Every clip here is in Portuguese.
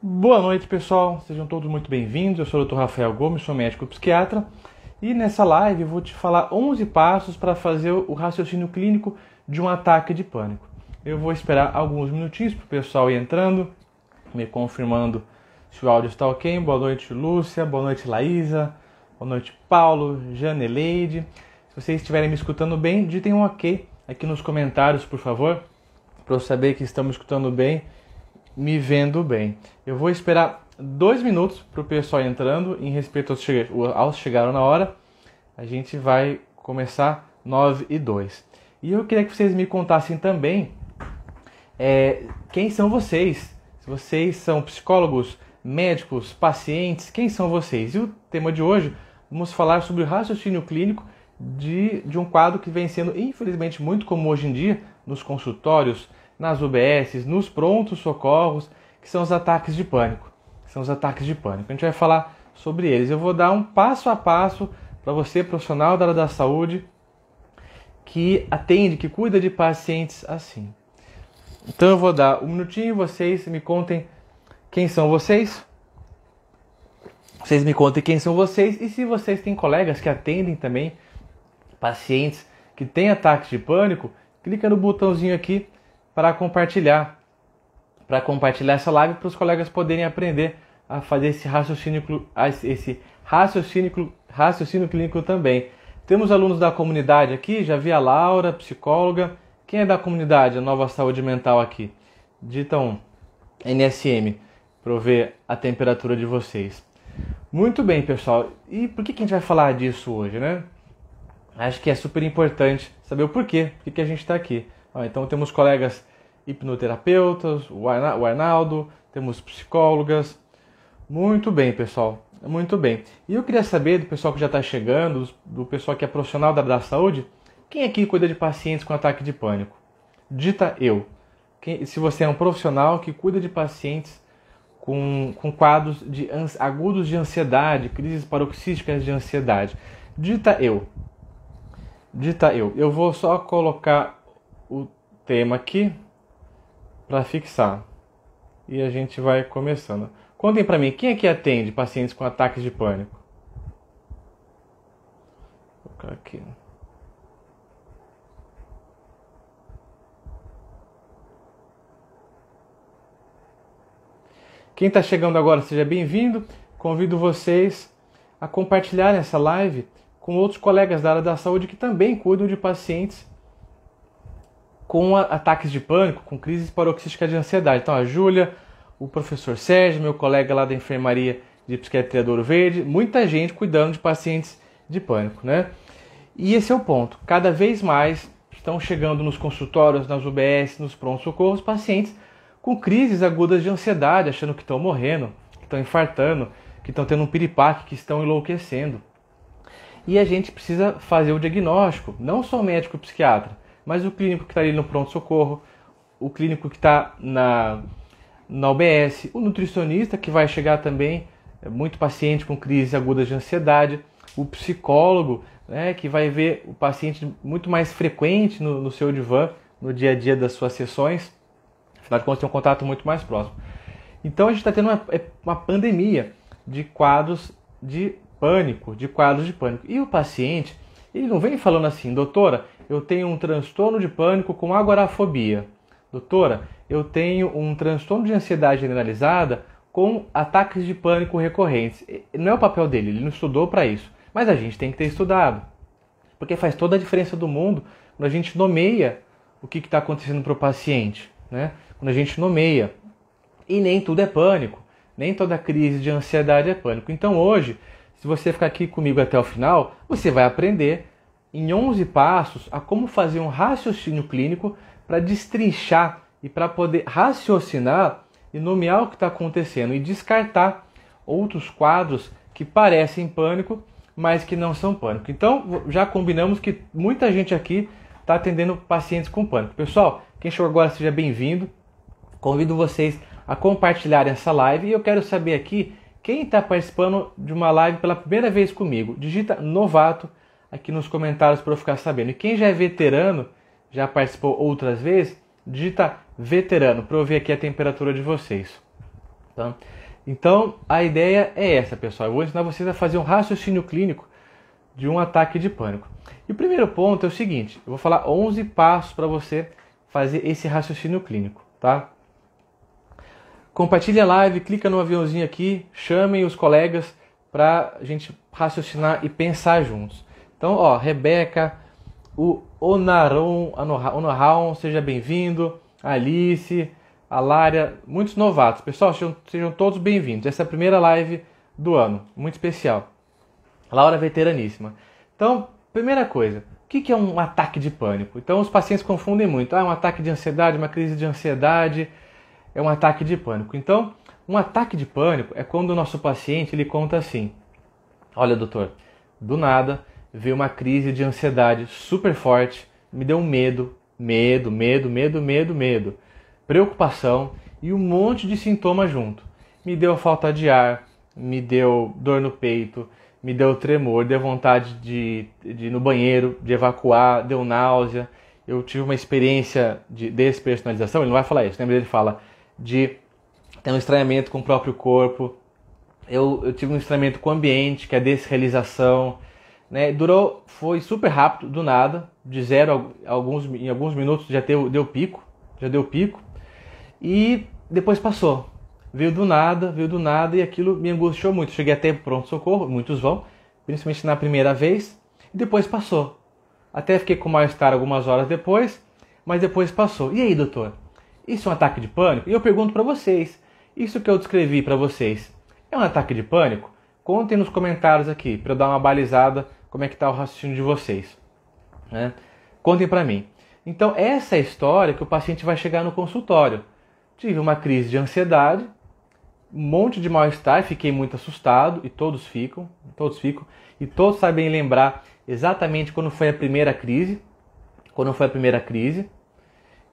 Boa noite, pessoal. Sejam todos muito bem-vindos. Eu sou o Dr. Rafael Gomes, sou médico psiquiatra. E nessa live eu vou te falar 11 passos para fazer o raciocínio clínico de um ataque de pânico. Eu vou esperar alguns minutinhos para o pessoal ir entrando, me confirmando se o áudio está ok. Boa noite, Lúcia. Boa noite, Laísa. Boa noite, Paulo, Janeleide. Se vocês estiverem me escutando bem, digitem um ok aqui nos comentários, por favor, para eu saber que estamos escutando bem, me vendo bem. Eu vou esperar 2 minutos para o pessoal entrando, em respeito aos chegaram na hora. A gente vai começar 9:02. E eu queria que vocês me contassem também quem são vocês. Se vocês são psicólogos, médicos, pacientes, quem são vocês? E o tema de hoje, vamos falar sobre o raciocínio clínico de um quadro que vem sendo, infelizmente, muito comum hoje em dia nos consultórios, nas UBSs, nos prontos-socorros, que são os ataques de pânico. A gente vai falar sobre eles. Eu vou dar um passo a passo para você, profissional da área da saúde, que atende, que cuida de pacientes assim. Então eu vou dar um minutinho e vocês me contem quem são vocês. Vocês me contem quem são vocês e se vocês têm colegas que atendem também pacientes que têm ataques de pânico, clica no botãozinho aqui para compartilhar essa live para os colegas poderem aprender a fazer esse raciocínio clínico também. Temos alunos da comunidade aqui, já vi a Laura, psicóloga. Quem é da comunidade, a Nova Saúde Mental aqui? Digitam NSM para eu ver a temperatura de vocês. Muito bem, pessoal. E por que a gente vai falar disso hoje, né? Acho que é super importante saber o porquê, por que a gente está aqui. Então temos colegas hipnoterapeutas, o Arnaldo, temos psicólogas. Muito bem, pessoal, muito bem. E eu queria saber do pessoal que já está chegando, do pessoal que é profissional da saúde, quem aqui cuida de pacientes com ataque de pânico? Digita eu. Se você é um profissional que cuida de pacientes com quadros agudos de ansiedade, crises paroxísticas de ansiedade, digita eu. Eu vou só colocar o tema aqui para fixar e a gente vai começando. Contem para mim, quem aqui atende pacientes com ataques de pânico? Vou colocar aqui. Quem está chegando agora, seja bem-vindo. Convido vocês a compartilharem essa live com outros colegas da área da saúde que também cuidam de pacientes com ataques de pânico, com crises paroxísticas de ansiedade. Então a Júlia, o professor Sérgio, meu colega lá da enfermaria de psiquiatria do Ouro Verde, muita gente cuidando de pacientes de pânico, né? E esse é o ponto. Cada vez mais estão chegando nos consultórios, nas UBS, nos prontos-socorros, pacientes com crises agudas de ansiedade, achando que estão morrendo, que estão infartando, que estão tendo um piripaque, que estão enlouquecendo. E a gente precisa fazer o diagnóstico, não só o médico psiquiatra, mas o clínico que está ali no pronto-socorro, o clínico que está na UBS, o nutricionista que vai chegar também, muito paciente com crises agudas de ansiedade, o psicólogo, né, que vai ver o paciente muito mais frequente no seu divã, no dia a dia das suas sessões, afinal de contas tem um contato muito mais próximo. Então a gente está tendo uma pandemia de quadros de pânico. E o paciente, ele não vem falando assim, doutora, eu tenho um transtorno de pânico com agorafobia. Doutora, eu tenho um transtorno de ansiedade generalizada com ataques de pânico recorrentes. Não é o papel dele, ele não estudou para isso. Mas a gente tem que ter estudado. Porque faz toda a diferença do mundo quando a gente nomeia o que está acontecendo para o paciente, né? Quando a gente nomeia. E nem tudo é pânico. Nem toda crise de ansiedade é pânico. Então hoje, se você ficar aqui comigo até o final, você vai aprender em 11 passos a como fazer um raciocínio clínico para destrinchar e para poder raciocinar e nomear o que está acontecendo e descartar outros quadros que parecem pânico, mas que não são pânico. Então, já combinamos que muita gente aqui está atendendo pacientes com pânico. Pessoal, quem chegou agora, seja bem-vindo. Convido vocês a compartilharem essa live e eu quero saber aqui quem está participando de uma live pela primeira vez comigo. Digita novato aqui nos comentários para eu ficar sabendo. E quem já é veterano, já participou outras vezes, digita veterano para eu ver aqui a temperatura de vocês. Tá? Então, a ideia é essa, pessoal. Eu vou ensinar vocês a fazer um raciocínio clínico de um ataque de pânico. E o primeiro ponto é o seguinte, eu vou falar 11 passos para você fazer esse raciocínio clínico, tá? Compartilhe a live, clica no aviãozinho aqui, chamem os colegas para a gente raciocinar e pensar juntos. Então, ó, Rebeca, o Onoraon, seja bem-vindo, a Alice, a Lária, muitos novatos. Pessoal, sejam todos bem-vindos. Essa é a primeira live do ano, muito especial. Laura, veteraníssima. Então, primeira coisa, o que é um ataque de pânico? Então, os pacientes confundem muito. Um ataque de ansiedade, uma crise de ansiedade, é um ataque de pânico. Então, um ataque de pânico é quando o nosso paciente ele conta assim: olha, doutor, do nada veio uma crise de ansiedade super forte, me deu um medo, preocupação e um monte de sintoma junto. Me deu falta de ar, me deu dor no peito, me deu tremor, deu vontade de ir no banheiro, de evacuar, deu náusea. Eu tive uma experiência de despersonalização, ele não vai falar isso, lembra? Ele fala de ter um estranhamento com o próprio corpo. Eu tive um estranhamento com o ambiente, que é a desrealização. Né? Foi super rápido, do nada, de zero em alguns minutos já deu pico, e depois passou. Veio do nada e aquilo me angustiou muito. Cheguei até pronto-socorro, muitos vão, principalmente na primeira vez, e depois passou. Até fiquei com mal-estar algumas horas depois, mas depois passou. E aí, doutor? Isso é um ataque de pânico? E eu pergunto para vocês, isso que eu descrevi para vocês, é um ataque de pânico? Contem nos comentários aqui, para eu dar uma balizada como é que está o raciocínio de vocês. Né? Contem para mim. Então, essa é a história que o paciente vai chegar no consultório. Tive uma crise de ansiedade, um monte de mal-estar, fiquei muito assustado, e todos ficam, e todos sabem lembrar exatamente quando foi a primeira crise,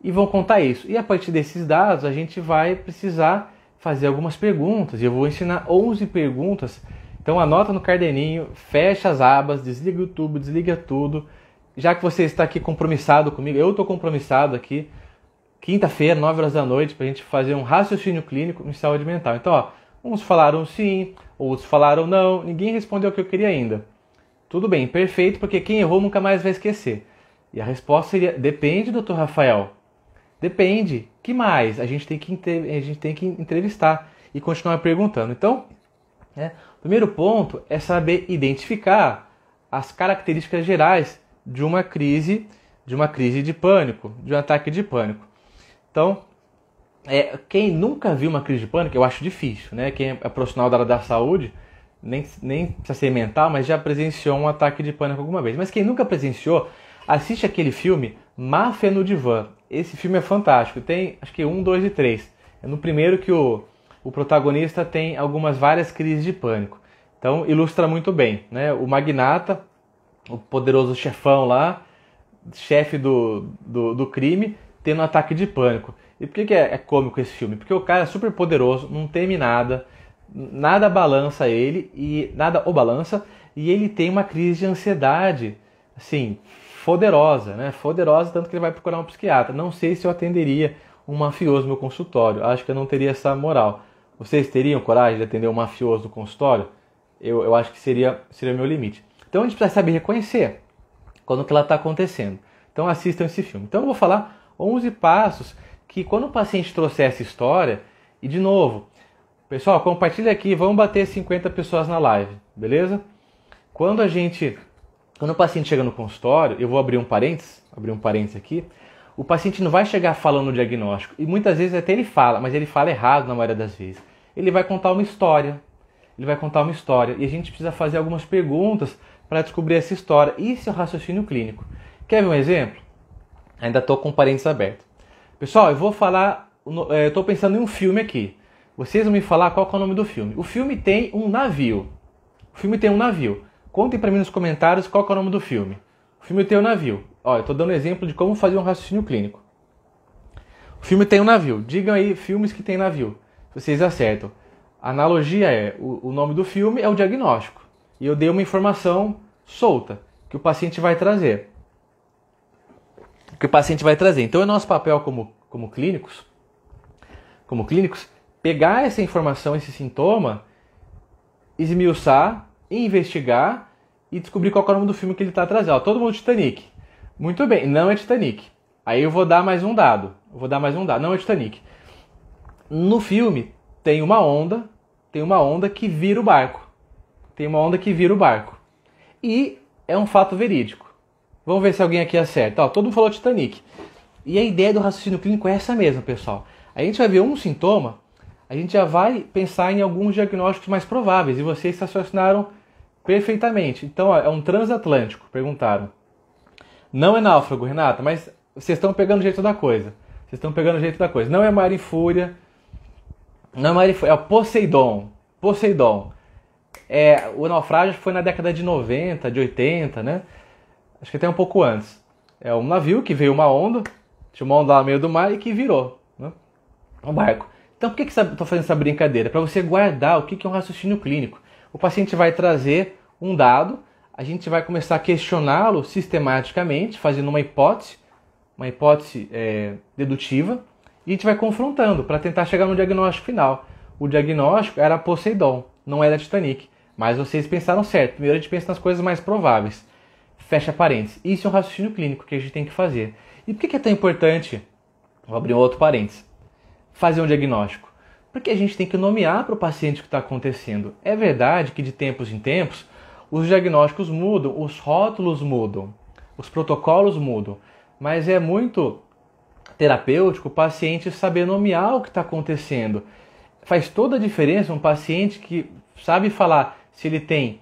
e vão contar isso. E a partir desses dados, a gente vai precisar fazer algumas perguntas, e eu vou ensinar 11 perguntas. Então anota no caderninho, fecha as abas, desliga o YouTube, desliga tudo. Já que você está aqui compromissado comigo, eu estou compromissado aqui, quinta-feira, 9 horas da noite, para a gente fazer um raciocínio clínico em saúde mental. Então, ó, uns falaram sim, outros falaram não, ninguém respondeu o que eu queria ainda. Tudo bem, perfeito, porque quem errou nunca mais vai esquecer. E a resposta seria, depende, doutor Rafael. Depende. Que mais? A gente tem que entrevistar e continuar perguntando. Então, o primeiro ponto é saber identificar as características gerais de uma crise de pânico, de um ataque de pânico. Então, quem nunca viu uma crise de pânico, eu acho difícil, né? Quem é profissional da área da saúde, nem precisa ser mental, mas já presenciou um ataque de pânico alguma vez. Mas quem nunca presenciou, assiste aquele filme Máfia no Divã. Esse filme é fantástico. Tem, acho que 1, 2 e 3. É no primeiro que o protagonista tem várias crises de pânico. Então, ilustra muito bem, né? O magnata, o poderoso chefão lá, chefe do crime, tendo um ataque de pânico. E por que é cômico esse filme? Porque o cara é super poderoso, não teme nada balança ele, nada o balança, e ele tem uma crise de ansiedade, assim, poderosa, né? Poderosa, tanto que ele vai procurar um psiquiatra. Não sei se eu atenderia um mafioso no meu consultório, acho que eu não teria essa moral. Vocês teriam coragem de atender um mafioso no consultório? Eu acho que seria o meu limite. Então a gente precisa saber reconhecer quando que ela está acontecendo. Então assistam esse filme. Então eu vou falar 11 passos que quando o paciente trouxer essa história, e de novo, pessoal, compartilha aqui, vamos bater 50 pessoas na live, beleza? Quando o paciente chega no consultório, eu vou abrir um parênteses aqui, o paciente não vai chegar falando o diagnóstico, e muitas vezes até ele fala, mas ele fala errado na maioria das vezes. Ele vai contar uma história, e a gente precisa fazer algumas perguntas para descobrir essa história. Isso é o raciocínio clínico. Quer ver um exemplo? Ainda estou com o parênteses aberto. Pessoal, eu vou falar, eu estou pensando em um filme aqui. Vocês vão me falar qual que é o nome do filme. O filme tem um navio. Contem para mim nos comentários qual que é o nome do filme. O filme tem um navio. Ó, eu estou dando exemplo de como fazer um raciocínio clínico. O filme tem um navio. Digam aí filmes que tem navio. Vocês acertam. A analogia é, o nome do filme é o diagnóstico. E eu dei uma informação solta, que o paciente vai trazer. Então é nosso papel como clínicos, pegar essa informação, esse sintoma, esmiuçar, investigar e descobrir qual é o nome do filme que ele está trazendo. Ó, todo mundo Titanic. Muito bem, não é Titanic. Aí eu vou dar mais um dado. Não é Titanic. No filme tem uma onda que vira o barco. E é um fato verídico. Vamos ver se alguém aqui acerta. Ó, todo mundo falou Titanic. E a ideia do raciocínio clínico é essa mesma, pessoal. A gente vai ver um sintoma, a gente já vai pensar em alguns diagnósticos mais prováveis. E vocês racioinaram perfeitamente. Então, ó, é um transatlântico, perguntaram. Não é náufrago, Renata, mas vocês estão pegando o jeito da coisa. Não é Mar em Fúria. É o Poseidon. O naufrágio foi na década de 90, de 80, né? Acho que até um pouco antes. É um navio que veio uma onda, tinha uma onda lá no meio do mar e que virou, né? Um barco. Então por que eu estou fazendo essa brincadeira? Para você guardar o que é um raciocínio clínico. O paciente vai trazer um dado, a gente vai começar a questioná-lo sistematicamente, fazendo uma hipótese dedutiva, e a gente vai confrontando para tentar chegar no diagnóstico final. O diagnóstico era Poseidon, não era Titanic. Mas vocês pensaram certo. Primeiro a gente pensa nas coisas mais prováveis. Fecha parênteses. Isso é um raciocínio clínico que a gente tem que fazer. E por que é tão importante, vou abrir um outro parênteses, fazer um diagnóstico? Porque a gente tem que nomear para o paciente o que está acontecendo. É verdade que de tempos em tempos os diagnósticos mudam, os rótulos mudam, os protocolos mudam. Mas é muito terapêutico o paciente saber nomear o que está acontecendo. Faz toda a diferença um paciente que sabe falar se ele tem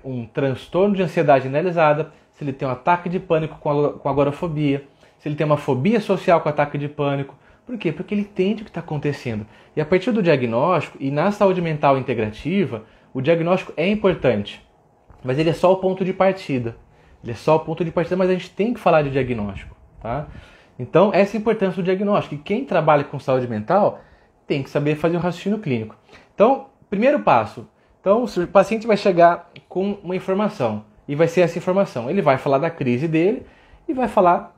um transtorno de ansiedade generalizada, se ele tem um ataque de pânico com agorafobia, se ele tem uma fobia social com ataque de pânico. Por quê? Porque ele entende o que está acontecendo. E a partir do diagnóstico, e na saúde mental integrativa, o diagnóstico é importante, mas ele é só o ponto de partida. Mas a gente tem que falar de diagnóstico, tá? Então, essa é a importância do diagnóstico. E quem trabalha com saúde mental tem que saber fazer um raciocínio clínico. Então, primeiro passo. Então, o paciente vai chegar com uma informação. E vai ser essa informação. Ele vai falar da crise dele e vai falar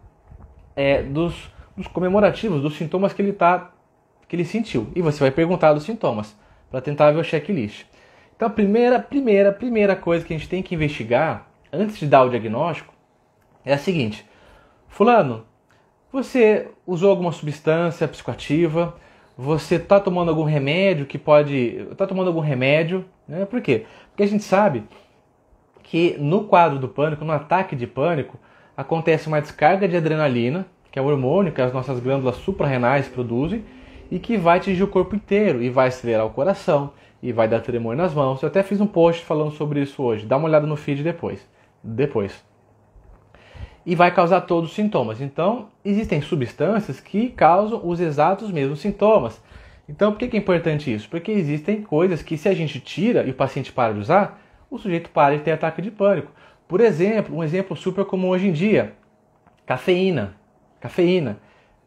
dos comemorativos, dos sintomas que ele sentiu. E você vai perguntar dos sintomas, para tentar ver o checklist. Então, a primeira coisa que a gente tem que investigar, antes de dar o diagnóstico, é a seguinte. Fulano, você usou alguma substância psicoativa? Você está tomando algum remédio né? Por quê? Porque a gente sabe que no quadro do pânico, no ataque de pânico, acontece uma descarga de adrenalina, que é o hormônio que as nossas glândulas suprarrenais produzem, e que vai atingir o corpo inteiro, e vai acelerar o coração, e vai dar tremor nas mãos. Eu até fiz um post falando sobre isso hoje, dá uma olhada no feed depois. E vai causar todos os sintomas. Então, existem substâncias que causam os exatos mesmos sintomas. Então, por que é importante isso? Porque existem coisas que, se a gente tira e o paciente para de usar, o sujeito para de ter ataque de pânico. Por exemplo, um exemplo super comum hoje em dia, cafeína.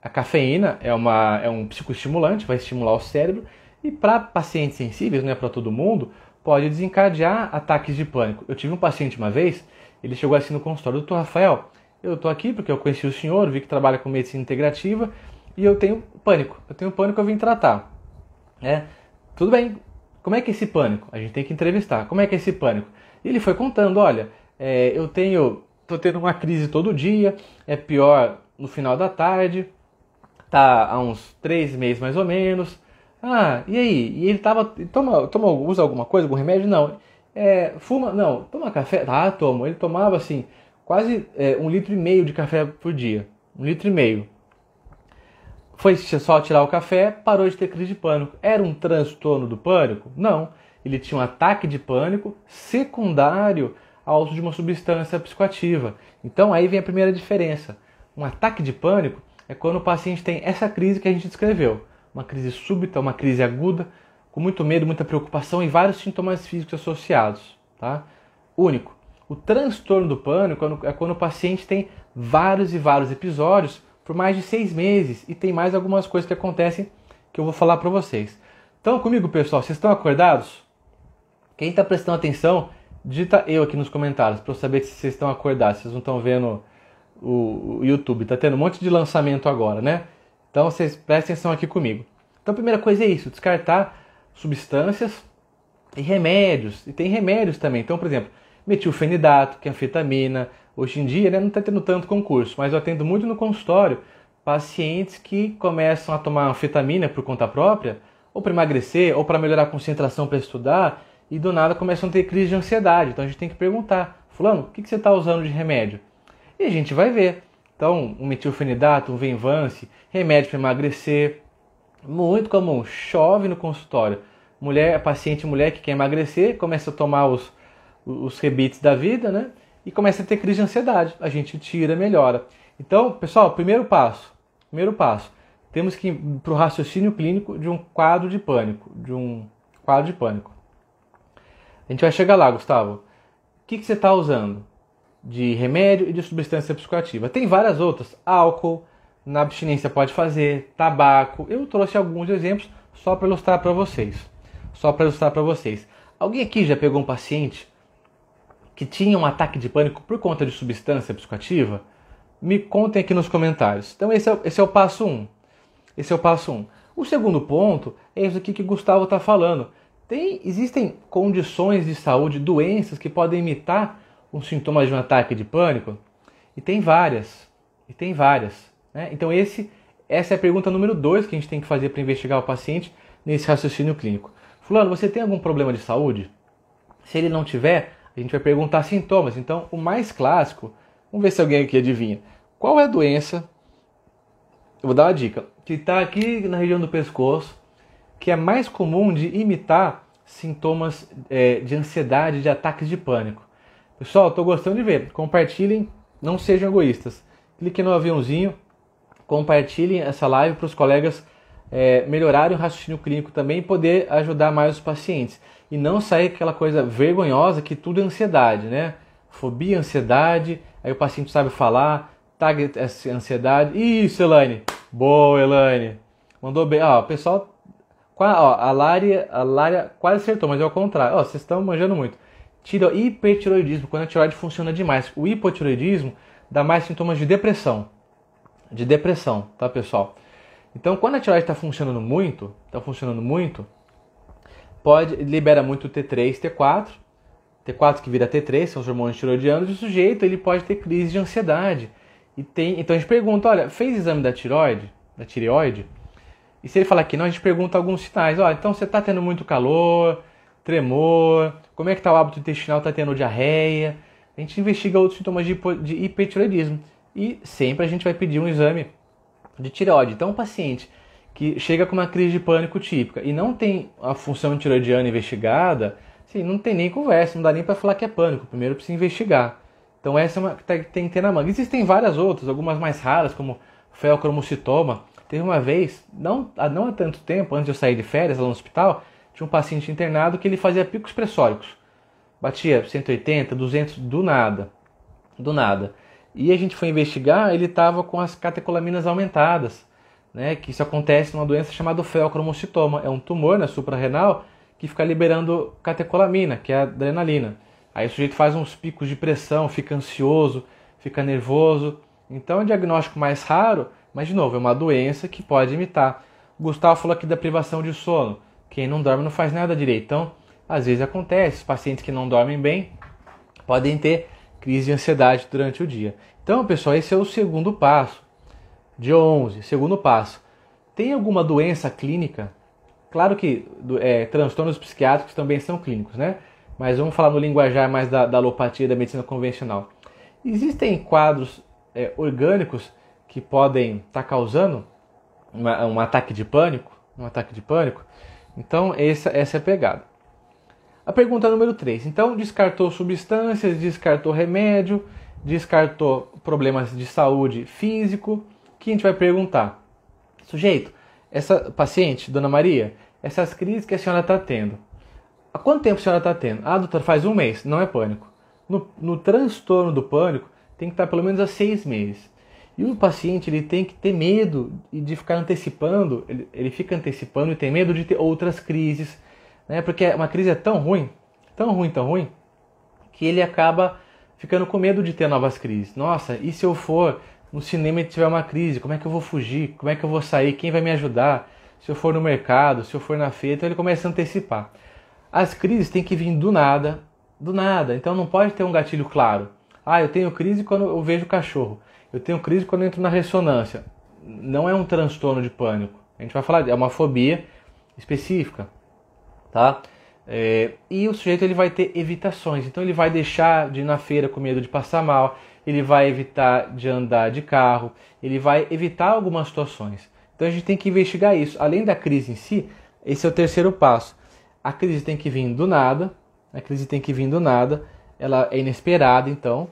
A cafeína é um psicoestimulante, vai estimular o cérebro, e para pacientes sensíveis, não é para todo mundo, pode desencadear ataques de pânico. Eu tive um paciente uma vez, ele chegou assim no consultório: doutor Rafael, eu estou aqui porque eu conheci o senhor, vi que trabalha com medicina integrativa e eu tenho pânico, eu vim tratar. Tudo bem, como é que é esse pânico? A gente tem que entrevistar. Como é que é esse pânico? E ele foi contando: olha, estou tendo uma crise todo dia, é pior no final da tarde, tá há uns 3 meses mais ou menos. Ah, e aí? E ele usa alguma coisa, algum remédio? Não. Fuma? Não. Toma café? Ah, tomo. Ele tomava assim, quase 1,5 litro de café por dia. 1,5 litro. Foi só tirar o café, parou de ter crise de pânico. Era um transtorno do pânico? Não. Ele tinha um ataque de pânico secundário ao uso de uma substância psicoativa. Então aí vem a primeira diferença. Um ataque de pânico é quando o paciente tem essa crise que a gente descreveu. Uma crise súbita, uma crise aguda, com muito medo, muita preocupação e vários sintomas físicos associados. Tá? Único. O transtorno do pânico é quando o paciente tem vários e vários episódios por mais de 6 meses. E tem mais algumas coisas que acontecem que eu vou falar para vocês. Então comigo, pessoal, vocês estão acordados? Quem está prestando atenção, digita eu aqui nos comentários para eu saber se vocês estão acordados. Vocês não estão vendo o YouTube. Está tendo um monte de lançamento agora, né? Então vocês prestem atenção aqui comigo. Então a primeira coisa é isso, descartar substâncias e remédios. E tem remédios também. Então, por exemplo, metilfenidato, que é anfetamina. Hoje em dia, né, não está tendo tanto concurso, mas eu atendo muito no consultório pacientes que começam a tomar anfetamina por conta própria, ou para emagrecer, ou para melhorar a concentração para estudar, e do nada começam a ter crise de ansiedade. Então a gente tem que perguntar, fulano, o que você está usando de remédio? E a gente vai ver. Então, um metilfenidato, um Venvance, remédio para emagrecer, muito comum, chove no consultório. Paciente mulher que quer emagrecer, começa a tomar os rebites da vida, né? E começa a ter crise de ansiedade. A gente tira, melhora. Então, pessoal, primeiro passo, temos que ir para o raciocínio clínico de um quadro de pânico, A gente vai chegar lá, Gustavo. O que você está usando de remédio e de substância psicoativa? Tem várias outras. Álcool, na abstinência pode fazer, tabaco. Eu trouxe alguns exemplos só para ilustrar para vocês. Alguém aqui já pegou um paciente que tinha um ataque de pânico por conta de substância psicoativa? Me contem aqui nos comentários. Então esse é o passo 1. O segundo ponto é isso aqui que o Gustavo está falando. Existem condições de saúde, doenças que podem imitar os sintomas de um ataque de pânico? E tem várias. Né? Então essa é a pergunta número 2 que a gente tem que fazer para investigar o paciente nesse raciocínio clínico. Fulano, você tem algum problema de saúde? Se ele não tiver, a gente vai perguntar sintomas. Então o mais clássico, vamos ver se alguém aqui adivinha. Qual é a doença? Eu vou dar uma dica. Que está aqui na região do pescoço, que é mais comum de imitar sintomas de ansiedade, de ataques de pânico. Pessoal, estou gostando de ver. Compartilhem, não sejam egoístas. Cliquem no aviãozinho, compartilhem essa live para os colegas melhorarem o raciocínio clínico também e poder ajudar mais os pacientes. E não sair aquela coisa vergonhosa que tudo é ansiedade, né? Fobia, ansiedade, aí o paciente sabe falar, tag essa ansiedade. Isso, Elaine! Boa, Elaine! Mandou bem. Ó, o pessoal... a Lária quase acertou, mas é o contrário. Ó, vocês estão manjando muito. Hipertiroidismo, quando a tiroide funciona demais. O hipotiroidismo dá mais sintomas de depressão. Tá, pessoal? Então, quando a tiroide está funcionando muito, libera muito T3, T4 que vira T3, são os hormônios tiroidianos, e o sujeito ele pode ter crise de ansiedade. Então a gente pergunta, olha, fez exame da tireoide? E se ele falar que não, a gente pergunta alguns sinais. Olha, então você está tendo muito calor, tremor, como é que está o hábito intestinal, está tendo diarreia? A gente investiga outros sintomas de hipertiroidismo. E sempre a gente vai pedir um exame de tireoide. Então, um paciente que chega com uma crise de pânico típica e não tem a função tiroidiana investigada, assim, não tem nem conversa, não dá nem para falar que é pânico. Primeiro precisa investigar. Então essa é uma que tem que ter na manga. Existem várias outras, algumas mais raras, como feocromocitoma. Teve uma vez, não há tanto tempo, antes de eu sair de férias lá no hospital, tinha um paciente internado que ele fazia picos pressóricos. Batia 180, 200, do nada. E a gente foi investigar, ele estava com as catecolaminas aumentadas, né? Que isso acontece numa doença chamada feocromocitoma. É um tumor na suprarrenal que fica liberando catecolamina, que é a adrenalina. Aí o sujeito faz uns picos de pressão, fica ansioso, fica nervoso. Então é um diagnóstico mais raro, mas de novo, é uma doença que pode imitar. O Gustavo falou aqui da privação de sono. Quem não dorme não faz nada direito. Então, às vezes acontece, os pacientes que não dormem bem podem ter crise de ansiedade durante o dia. Então, pessoal, esse é o segundo passo. De 11, segundo passo. Tem alguma doença clínica? Claro que transtornos psiquiátricos também são clínicos, né? Mas vamos falar no linguajar mais da alopatia da medicina convencional. Existem quadros orgânicos que podem estar causando um ataque de pânico? Então, essa é a pegada. A pergunta número 3. Então, descartou substâncias, descartou remédio, descartou problemas de saúde físico. O que a gente vai perguntar? Sujeito, essa paciente, Dona Maria, essas crises que a senhora está tendo, há quanto tempo a senhora está tendo? Ah, doutor, faz 1 mês. Não é pânico. No transtorno do pânico, tem que estar pelo menos há 6 meses. E o paciente ele tem que ter medo de ficar antecipando, ele fica antecipando e tem medo de ter outras crises, né? Porque uma crise é tão ruim, que ele acaba ficando com medo de ter novas crises. Nossa, e se eu for no cinema e tiver uma crise, como é que eu vou fugir? Como é que eu vou sair? Quem vai me ajudar? se eu for no mercado, se eu for na feira, então ele começa a antecipar. As crises têm que vir do nada, então não pode ter um gatilho claro. Ah, eu tenho crise quando eu vejo o cachorro, eu tenho crise quando eu entro na ressonância. Não é um transtorno de pânico, a gente vai falar, é uma fobia específica, tá? E o sujeito ele vai ter evitações, então ele vai deixar de ir na feira com medo de passar mal, ele vai evitar de andar de carro, ele vai evitar algumas situações. Então a gente tem que investigar isso. Além da crise em si, esse é o terceiro passo. A crise tem que vir do nada, ela é inesperada, então,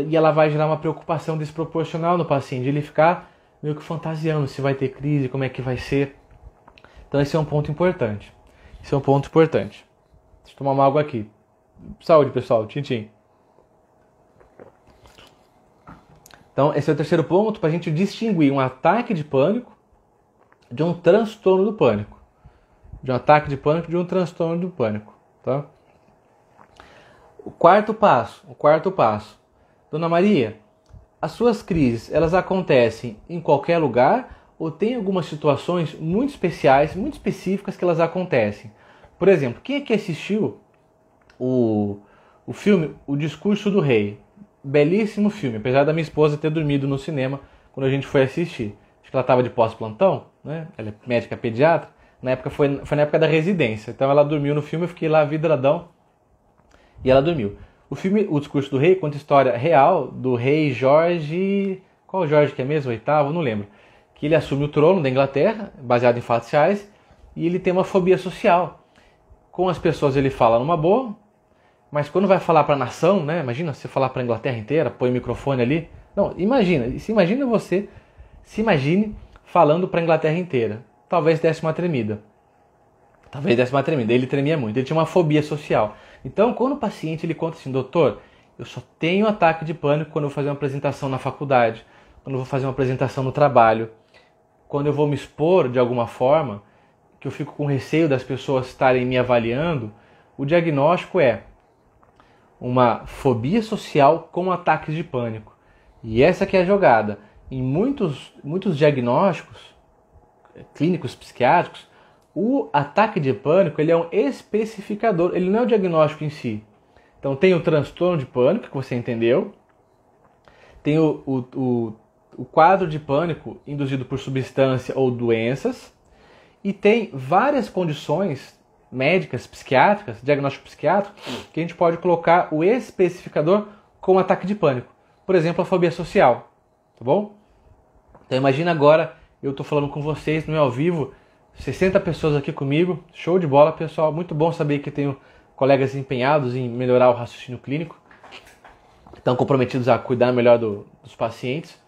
e ela vai gerar uma preocupação desproporcional no paciente, ele ficar meio que fantasiando se vai ter crise, como é que vai ser. Então esse é um ponto importante. Deixa eu tomar uma água aqui. Saúde, pessoal. Tchim, tchim. Então, esse é o terceiro ponto para a gente distinguir um ataque de pânico de um transtorno do pânico. De um ataque de pânico de um transtorno do pânico. Tá? O quarto passo. Dona Maria, as suas crises, elas acontecem em qualquer lugar ou tem algumas situações muito especiais, muito específicas que elas acontecem? Por exemplo, quem é que assistiu o filme O Discurso do Rei? Belíssimo filme, apesar da minha esposa ter dormido no cinema quando a gente foi assistir. Acho que ela estava de pós-plantão, né? Ela é médica pediatra. Na época foi na época da residência. Então ela dormiu no filme, eu fiquei lá vidradão e ela dormiu. O filme O Discurso do Rei conta a história real do rei Jorge... Qual Jorge que é mesmo? Oitavo? Não lembro. Que ele assume o trono da Inglaterra, baseado em fatos reais, e ele tem uma fobia social. Com as pessoas ele fala numa boa, mas quando vai falar para a nação, né? Imagina você falar para a Inglaterra inteira, põe o microfone ali. Não, se imagine falando para a Inglaterra inteira. Talvez desse uma tremida. Ele tremia muito, ele tinha uma fobia social. Então, quando o paciente ele conta assim, doutor, eu só tenho ataque de pânico quando eu vou fazer uma apresentação na faculdade, quando eu vou fazer uma apresentação no trabalho, quando eu vou me expor de alguma forma, que eu fico com receio das pessoas estarem me avaliando, o diagnóstico é uma fobia social com ataques de pânico. E essa que é a jogada. Em muitos diagnósticos clínicos psiquiátricos, o ataque de pânico ele é um especificador, ele não é o diagnóstico em si. Então tem o transtorno de pânico, que você entendeu, tem o quadro de pânico induzido por substância ou doenças, e tem várias condições médicas, psiquiátricas, diagnóstico psiquiátrico, que a gente pode colocar o especificador com ataque de pânico. Por exemplo, a fobia social, tá bom? Então imagina agora, eu estou falando com vocês, não é ao vivo, 60 pessoas aqui comigo, show de bola, pessoal, muito bom saber que tenho colegas empenhados em melhorar o raciocínio clínico, estão comprometidos a cuidar melhor dos pacientes,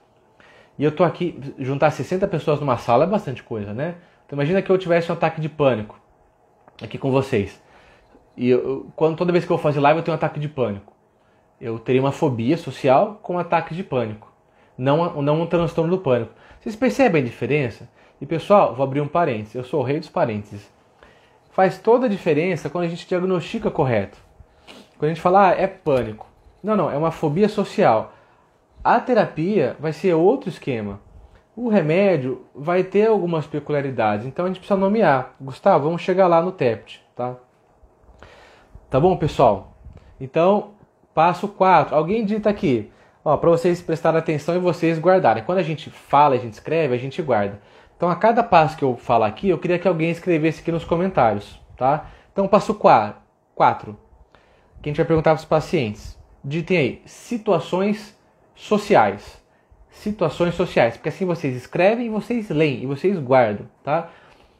e eu estou aqui, juntar 60 pessoas numa sala é bastante coisa, né? Então imagina que eu tivesse um ataque de pânico aqui com vocês, e toda vez que eu vou fazer live eu tenho um ataque de pânico, eu teria uma fobia social com ataque de pânico, não um transtorno do pânico. Vocês percebem a diferença? E pessoal, vou abrir um parênteses, eu sou o rei dos parênteses. Faz toda a diferença quando a gente diagnostica correto. Quando a gente fala, é pânico. Não, é uma fobia social. A terapia vai ser outro esquema. O remédio vai ter algumas peculiaridades, então a gente precisa nomear. Gustavo, vamos chegar lá no TEPT, tá? Tá bom, pessoal? Então, passo 4. Alguém dita aqui, para vocês prestarem atenção e vocês guardarem. Quando a gente fala, a gente escreve, a gente guarda. Então, a cada passo que eu falar aqui, eu queria que alguém escrevesse aqui nos comentários, tá? Então, passo 4, que a gente vai perguntar para os pacientes. Ditem aí, situações sociais. Situações sociais, porque assim vocês escrevem, vocês leem e vocês guardam, tá?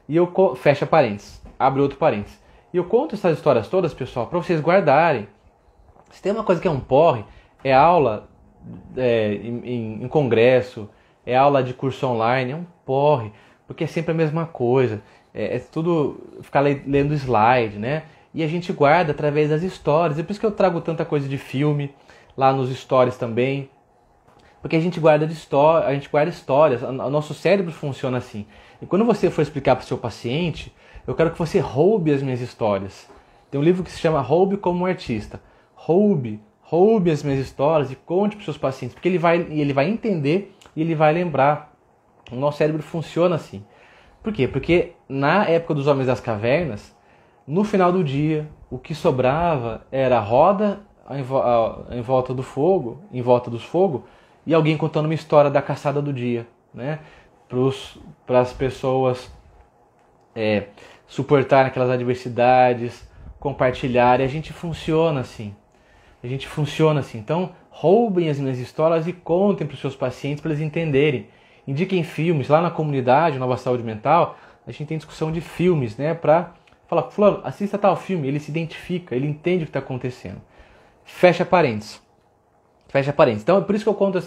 E eu fecha parênteses, abre outro parênteses. E eu conto essas histórias todas, pessoal, para vocês guardarem. Se tem uma coisa que é um porre, é aula em congresso, é aula de curso online, é um porre, porque é sempre a mesma coisa, é tudo ficar lendo slide, né? E a gente guarda através das histórias, é por isso que eu trago tanta coisa de filme lá nos stories também, porque a gente guarda histórias, o nosso cérebro funciona assim. E quando você for explicar para o seu paciente, eu quero que você roube as minhas histórias. Tem um livro que se chama Roube como um Artista. Roube as minhas histórias e conte para os seus pacientes, porque ele vai entender e ele vai lembrar. O nosso cérebro funciona assim. Por quê? Porque na época dos Homens das Cavernas, no final do dia, o que sobrava era a roda em volta do fogo, em volta dos fogos, e alguém contando uma história da caçada do dia, né? Para as pessoas suportarem aquelas adversidades, compartilharem. A gente funciona assim. A gente funciona assim. Então, roubem as minhas histórias e contem para os seus pacientes para eles entenderem. Indiquem filmes. Lá na comunidade Nova Saúde Mental, a gente tem discussão de filmes, né? Para falar, fulano, assista tal filme. Ele se identifica, ele entende o que está acontecendo. Fecha parênteses. Fecha parênteses. Então, é por isso que eu conto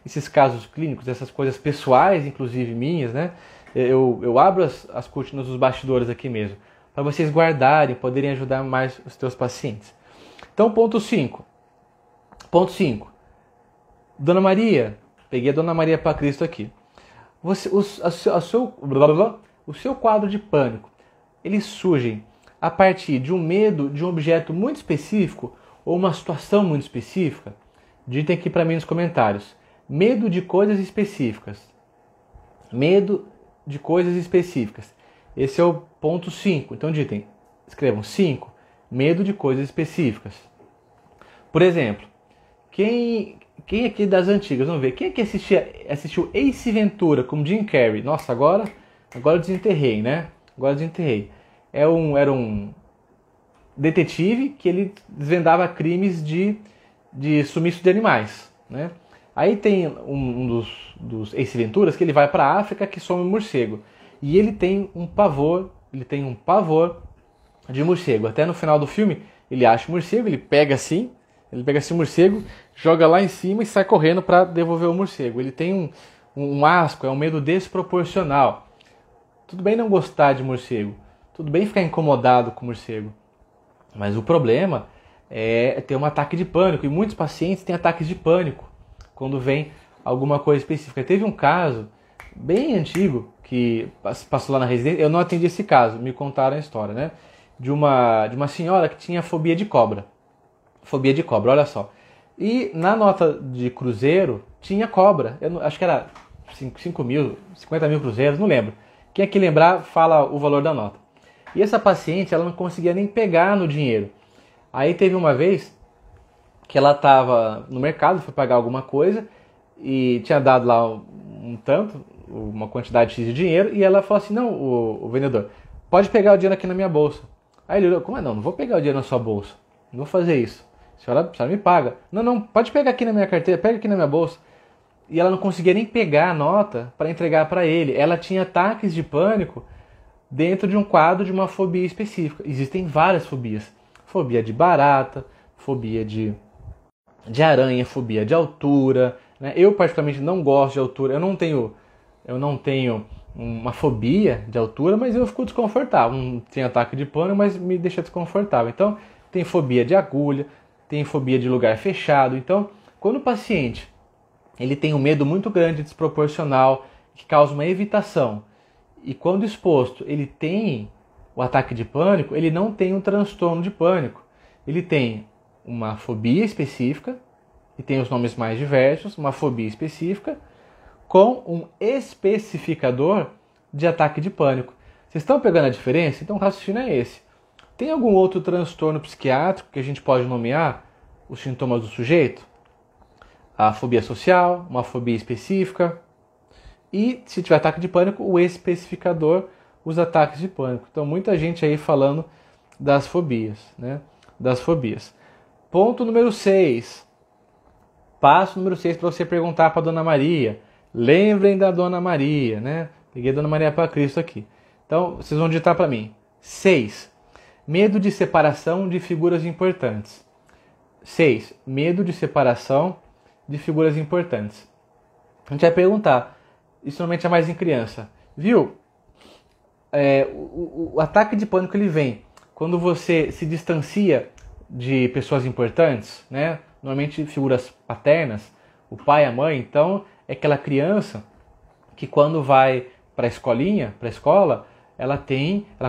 esses casos clínicos, essas coisas pessoais, inclusive minhas, né? Eu abro as cortinas dos bastidores aqui mesmo, para vocês guardarem, poderem ajudar mais os teus pacientes. Então, ponto 5. Ponto 5. Dona Maria, peguei a Dona Maria para Cristo aqui. O seu quadro de pânico, eles surgem a partir de um medo de um objeto muito específico ou uma situação muito específica? Ditem aqui para mim nos comentários. Medo de coisas específicas. Medo de coisas específicas. Esse é o ponto 5. Então ditem, escrevam 5. Medo de coisas específicas. Por exemplo, quem aqui das antigas, vamos ver, quem aqui assistiu Ace Ventura com Jim Carrey? Nossa, agora eu desenterrei, né? Agora eu desenterrei. Era um detetive que ele desvendava crimes de sumiço de animais, né? Aí tem um dos Ace Venturas que ele vai para a África que some um morcego. E ele tem um pavor de morcego. Até no final do filme, ele acha o morcego, ele pega assim o morcego, joga lá em cima e sai correndo para devolver o morcego. Ele tem um asco, é um medo desproporcional. Tudo bem não gostar de morcego, tudo bem ficar incomodado com morcego, mas o problema é ter um ataque de pânico. E muitos pacientes têm ataques de pânico quando vem alguma coisa específica. Teve um caso bem antigo que passou lá na residência, eu não atendi esse caso, me contaram a história, né? De uma senhora que tinha fobia de cobra. Fobia de cobra, olha só. E na nota de cruzeiro tinha cobra. Acho que era 5 mil, 50 mil cruzeiros, não lembro. Quem aqui lembrar, fala o valor da nota. E essa paciente, ela não conseguia nem pegar no dinheiro. Aí teve uma vez que ela estava no mercado, foi pagar alguma coisa e tinha dado lá um tanto, uma quantidade X de dinheiro, e ela falou assim, não, o vendedor, pode pegar o dinheiro aqui na minha bolsa. Aí ele olhou, como é não vou pegar o dinheiro na sua bolsa, não vou fazer isso, a senhora me paga. Não, pode pegar aqui na minha carteira, pega aqui na minha bolsa. E ela não conseguia nem pegar a nota para entregar para ele, ela tinha ataques de pânico dentro de um quadro de uma fobia específica. Existem várias fobias, fobia de barata, fobia de aranha, fobia de altura, né? Eu particularmente não gosto de altura, eu não tenho uma fobia de altura, mas eu fico desconfortável. Não tenho ataque de pânico, mas me deixa desconfortável. Então, tem fobia de agulha, tem fobia de lugar fechado. Então, quando o paciente ele tem um medo muito grande, desproporcional, que causa uma evitação, e quando exposto ele tem o ataque de pânico, ele não tem um transtorno de pânico. Ele tem uma fobia específica, e tem os nomes mais diversos, uma fobia específica, com um especificador de ataque de pânico. Vocês estão pegando a diferença? Então o raciocínio é esse. Tem algum outro transtorno psiquiátrico que a gente pode nomear os sintomas do sujeito? A fobia social, uma fobia específica, e se tiver ataque de pânico, o especificador, os ataques de pânico. Então muita gente aí falando das fobias, né? Das fobias. Ponto número 6. Passo número 6 para você perguntar para a Dona Maria. Lembrem da Dona Maria, né? Peguei a Dona Maria para Cristo aqui. Então, vocês vão digitar para mim. 6. Medo de separação de figuras importantes. 6. Medo de separação de figuras importantes. A gente vai perguntar. Isso normalmente é mais em criança. Viu? O ataque de pânico ele vem quando você se distancia de pessoas importantes, né? Normalmente figuras paternas, o pai, a mãe. Então, é aquela criança que quando vai para a escola, ela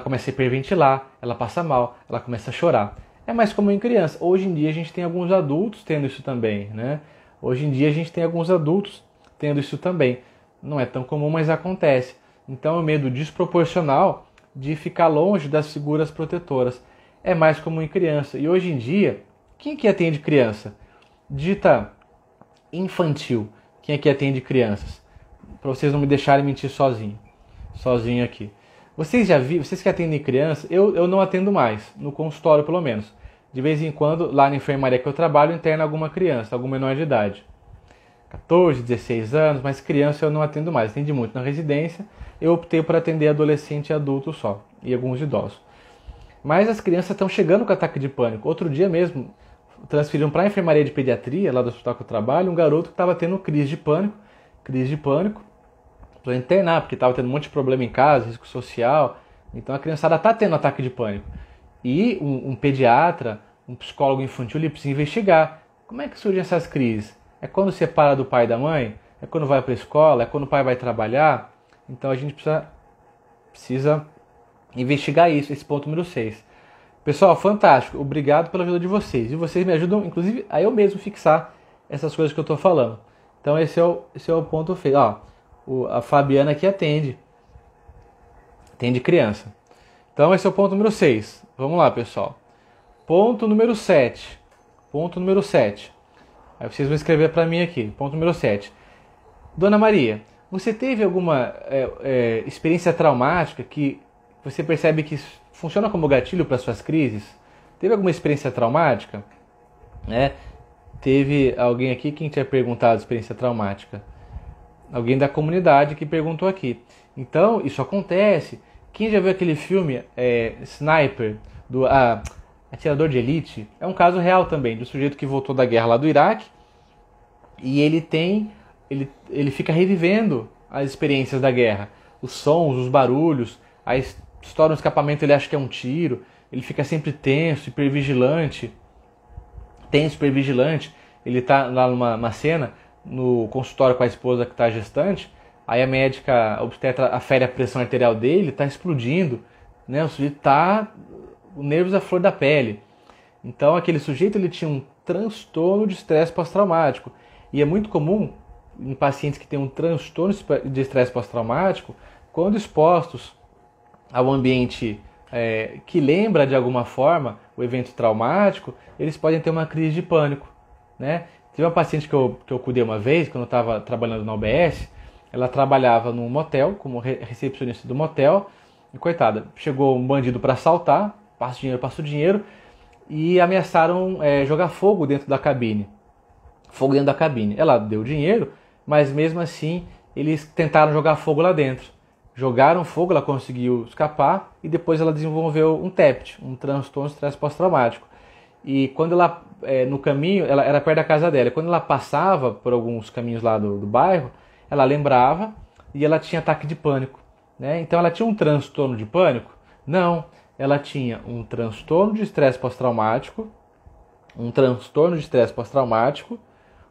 começa a hiperventilar, ela passa mal, ela começa a chorar. É mais comum em criança. Hoje em dia a gente tem alguns adultos tendo isso também, né? Hoje em dia a gente tem alguns adultos tendo isso também. Não é tão comum, mas acontece. Então é um medo desproporcional de ficar longe das figuras protetoras. É mais comum em criança. E hoje em dia, quem que atende criança? Digita infantil. Quem é que atende crianças? Para vocês não me deixarem mentir sozinho aqui. Vocês já viram, vocês que atendem criança, eu não atendo mais, no consultório pelo menos. De vez em quando, lá na enfermaria que eu trabalho, interna alguma criança, algum menor de idade. 14, 16 anos, mas criança eu não atendo mais. Atendi muito na residência, eu optei por atender adolescente e adulto só, e alguns idosos. Mas as crianças estão chegando com ataque de pânico. Outro dia mesmo, transferiram para a enfermaria de pediatria, lá do hospital que eu trabalho, um garoto que estava tendo crise de pânico, para internar, porque estava tendo um monte de problema em casa, risco social. Então a criançada está tendo ataque de pânico. E um pediatra, um psicólogo infantil, ele precisa investigar. Como é que surgem essas crises? É quando separa do pai e da mãe? É quando vai para a escola? É quando o pai vai trabalhar? Então a gente precisa investigar isso, esse ponto número 6. Pessoal, fantástico. Obrigado pela ajuda de vocês. E vocês me ajudam, inclusive, a eu mesmo fixar essas coisas que eu estou falando. Então esse é o ponto feio. Ó, a Fabiana aqui atende criança. Então esse é o ponto número 6. Vamos lá, pessoal. Ponto número 7. Aí vocês vão escrever para mim aqui. Ponto número 7. Dona Maria, você teve alguma experiência traumática que você percebe que funciona como gatilho para suas crises? Teve alguma experiência traumática? Teve alguém aqui que tinha perguntado experiência traumática. Alguém da comunidade que perguntou aqui. Então, isso acontece. Quem já viu aquele filme Sniper, do Atirador de Elite? É um caso real também, de um sujeito que voltou da guerra lá do Iraque. E ele fica revivendo as experiências da guerra. Os sons, os barulhos, a estoura no escapamento, ele acha que é um tiro. Ele fica sempre tenso, hipervigilante. Ele tá lá numa cena, no consultório com a esposa que está gestante. Aí a médica obstetra afere a pressão arterial dele, está explodindo, né? O sujeito está os nervos à flor da pele. Então aquele sujeito ele tinha um transtorno de estresse pós-traumático. E é muito comum em pacientes que têm um transtorno de estresse pós-traumático, quando expostos ao ambiente que lembra de alguma forma o evento traumático, eles podem ter uma crise de pânico, né? Tive uma paciente que eu cuidei uma vez, quando eu estava trabalhando na UBS. Ela trabalhava num motel, como recepcionista do motel, e coitada, chegou um bandido para assaltar, passa o dinheiro, e ameaçaram jogar fogo dentro da cabine. Ela deu o dinheiro, mas mesmo assim eles tentaram jogar fogo lá dentro. Jogaram fogo, ela conseguiu escapar, e depois ela desenvolveu um TEPT, um transtorno de estresse pós-traumático. E quando ela, no caminho, ela era perto da casa dela, quando ela passava por alguns caminhos lá do bairro, ela lembrava e ela tinha ataque de pânico, né? Então ela tinha um transtorno de pânico? Não, ela tinha um transtorno de estresse pós-traumático,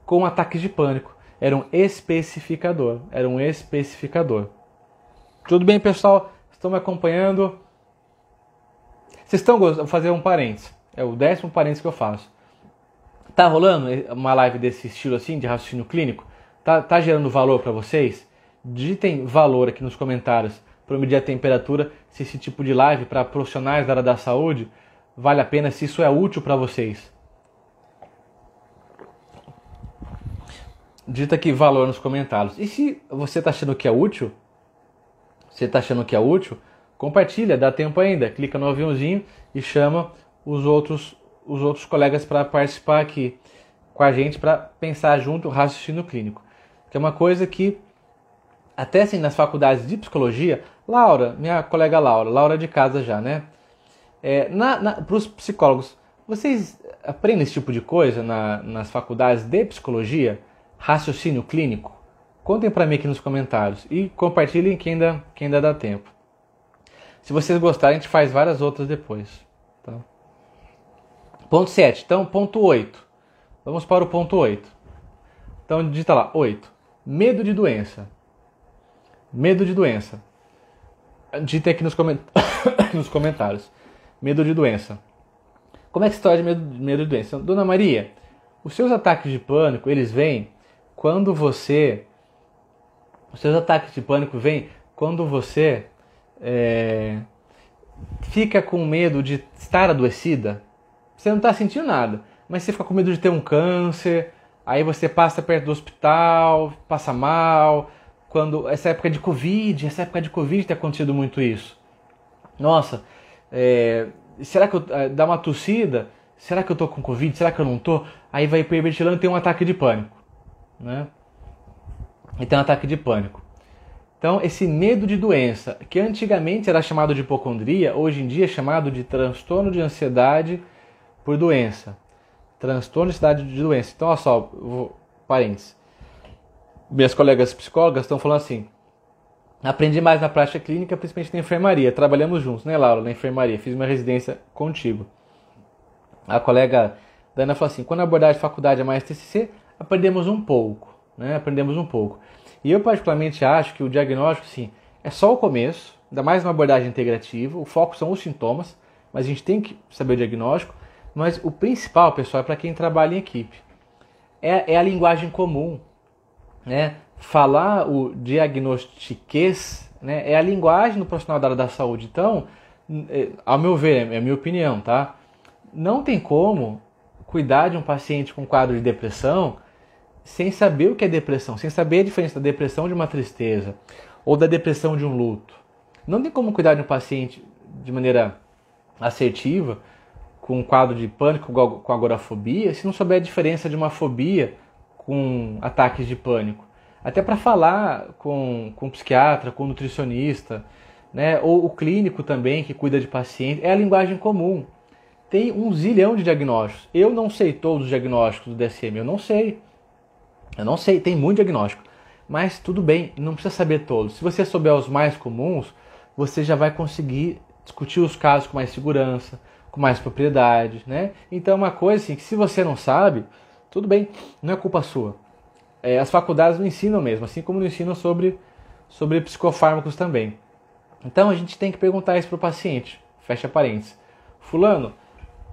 com ataques de pânico. Era um especificador. Tudo bem, pessoal? Estão me acompanhando? Vocês estão gostando? Vou fazer um parênteses. É o 10º parênteses que eu faço. Tá rolando uma live desse estilo assim, de raciocínio clínico? Tá gerando valor para vocês? Digitem valor aqui nos comentários para medir a temperatura, se esse tipo de live para profissionais da área da saúde vale a pena, se isso é útil para vocês. Digita aqui valor nos comentários. E se você está achando que é útil, compartilha, dá tempo ainda. Clica no aviãozinho e chama os outros colegas para participar aqui com a gente, para pensar junto o raciocínio clínico. Que é uma coisa que, até assim, nas faculdades de psicologia, Laura, minha colega Laura de casa já, né? Para os psicólogos, vocês aprendem esse tipo de coisa nas faculdades de psicologia? Raciocínio clínico? Contem para mim aqui nos comentários e compartilhem que ainda dá tempo. Se vocês gostarem, a gente faz várias outras depois. Tá? Ponto 7. Então, ponto 8. Vamos para o ponto 8. Então, digita lá, 8. Medo de doença. Digita aqui nos comentários. Medo de doença. Como é que se trata de medo de doença? Dona Maria, os seus ataques de quando quando você fica com medo de estar adoecida. Você não está sentindo nada, mas você fica com medo de ter um câncer, aí você passa perto do hospital, passa mal. Quando essa época de Covid tem acontecido muito isso. Nossa, será que dá uma tossida? Será que eu tô com Covid? Será que eu não tô? Aí vai hiperventilando e tem um ataque de pânico, né? E tem um ataque de pânico. Então, esse medo de doença, que antigamente era chamado de hipocondria, hoje em dia é chamado de transtorno de ansiedade por doença. Transtorno de ansiedade de doença. Então, olha só, parênteses. Minhas colegas psicólogas estão falando assim: aprendi mais na prática clínica, principalmente na enfermaria. Trabalhamos juntos, né, Laura? Na enfermaria. Fiz uma residência contigo. A colega Dana falou assim: quando a abordagem de faculdade é mais TCC, aprendemos um pouco, né? Aprendemos um pouco. E eu particularmente acho que o diagnóstico, sim, é só o começo, ainda mais uma abordagem integrativa. O foco são os sintomas, mas a gente tem que saber o diagnóstico. Mas o principal, pessoal, é para quem trabalha em equipe. É a linguagem comum, né? Falar o diagnostiquez, né, é a linguagem do profissional da área da saúde. Então, ao meu ver, é a minha opinião, tá? Não tem como cuidar de um paciente com quadro de depressão sem saber o que é depressão, sem saber a diferença da depressão de uma tristeza ou da depressão de um luto. Não tem como cuidar de um paciente de maneira assertiva com um quadro de pânico, com agorafobia, se não souber a diferença de uma fobia com ataques de pânico. Até para falar com um psiquiatra, com um nutricionista, né, ou o clínico também que cuida de paciente, é a linguagem comum. Tem um zilhão de diagnósticos. Eu não sei todos os diagnósticos do DSM, eu não sei, tem muito diagnóstico. Mas tudo bem, não precisa saber todos. Se você souber os mais comuns, você já vai conseguir discutir os casos com mais segurança, com mais propriedade, né? Então é uma coisa assim, que se você não sabe, tudo bem, não é culpa sua. As faculdades não ensinam mesmo, assim como não ensinam sobre psicofármacos também. Então a gente tem que perguntar isso para o paciente, fecha parênteses. Fulano,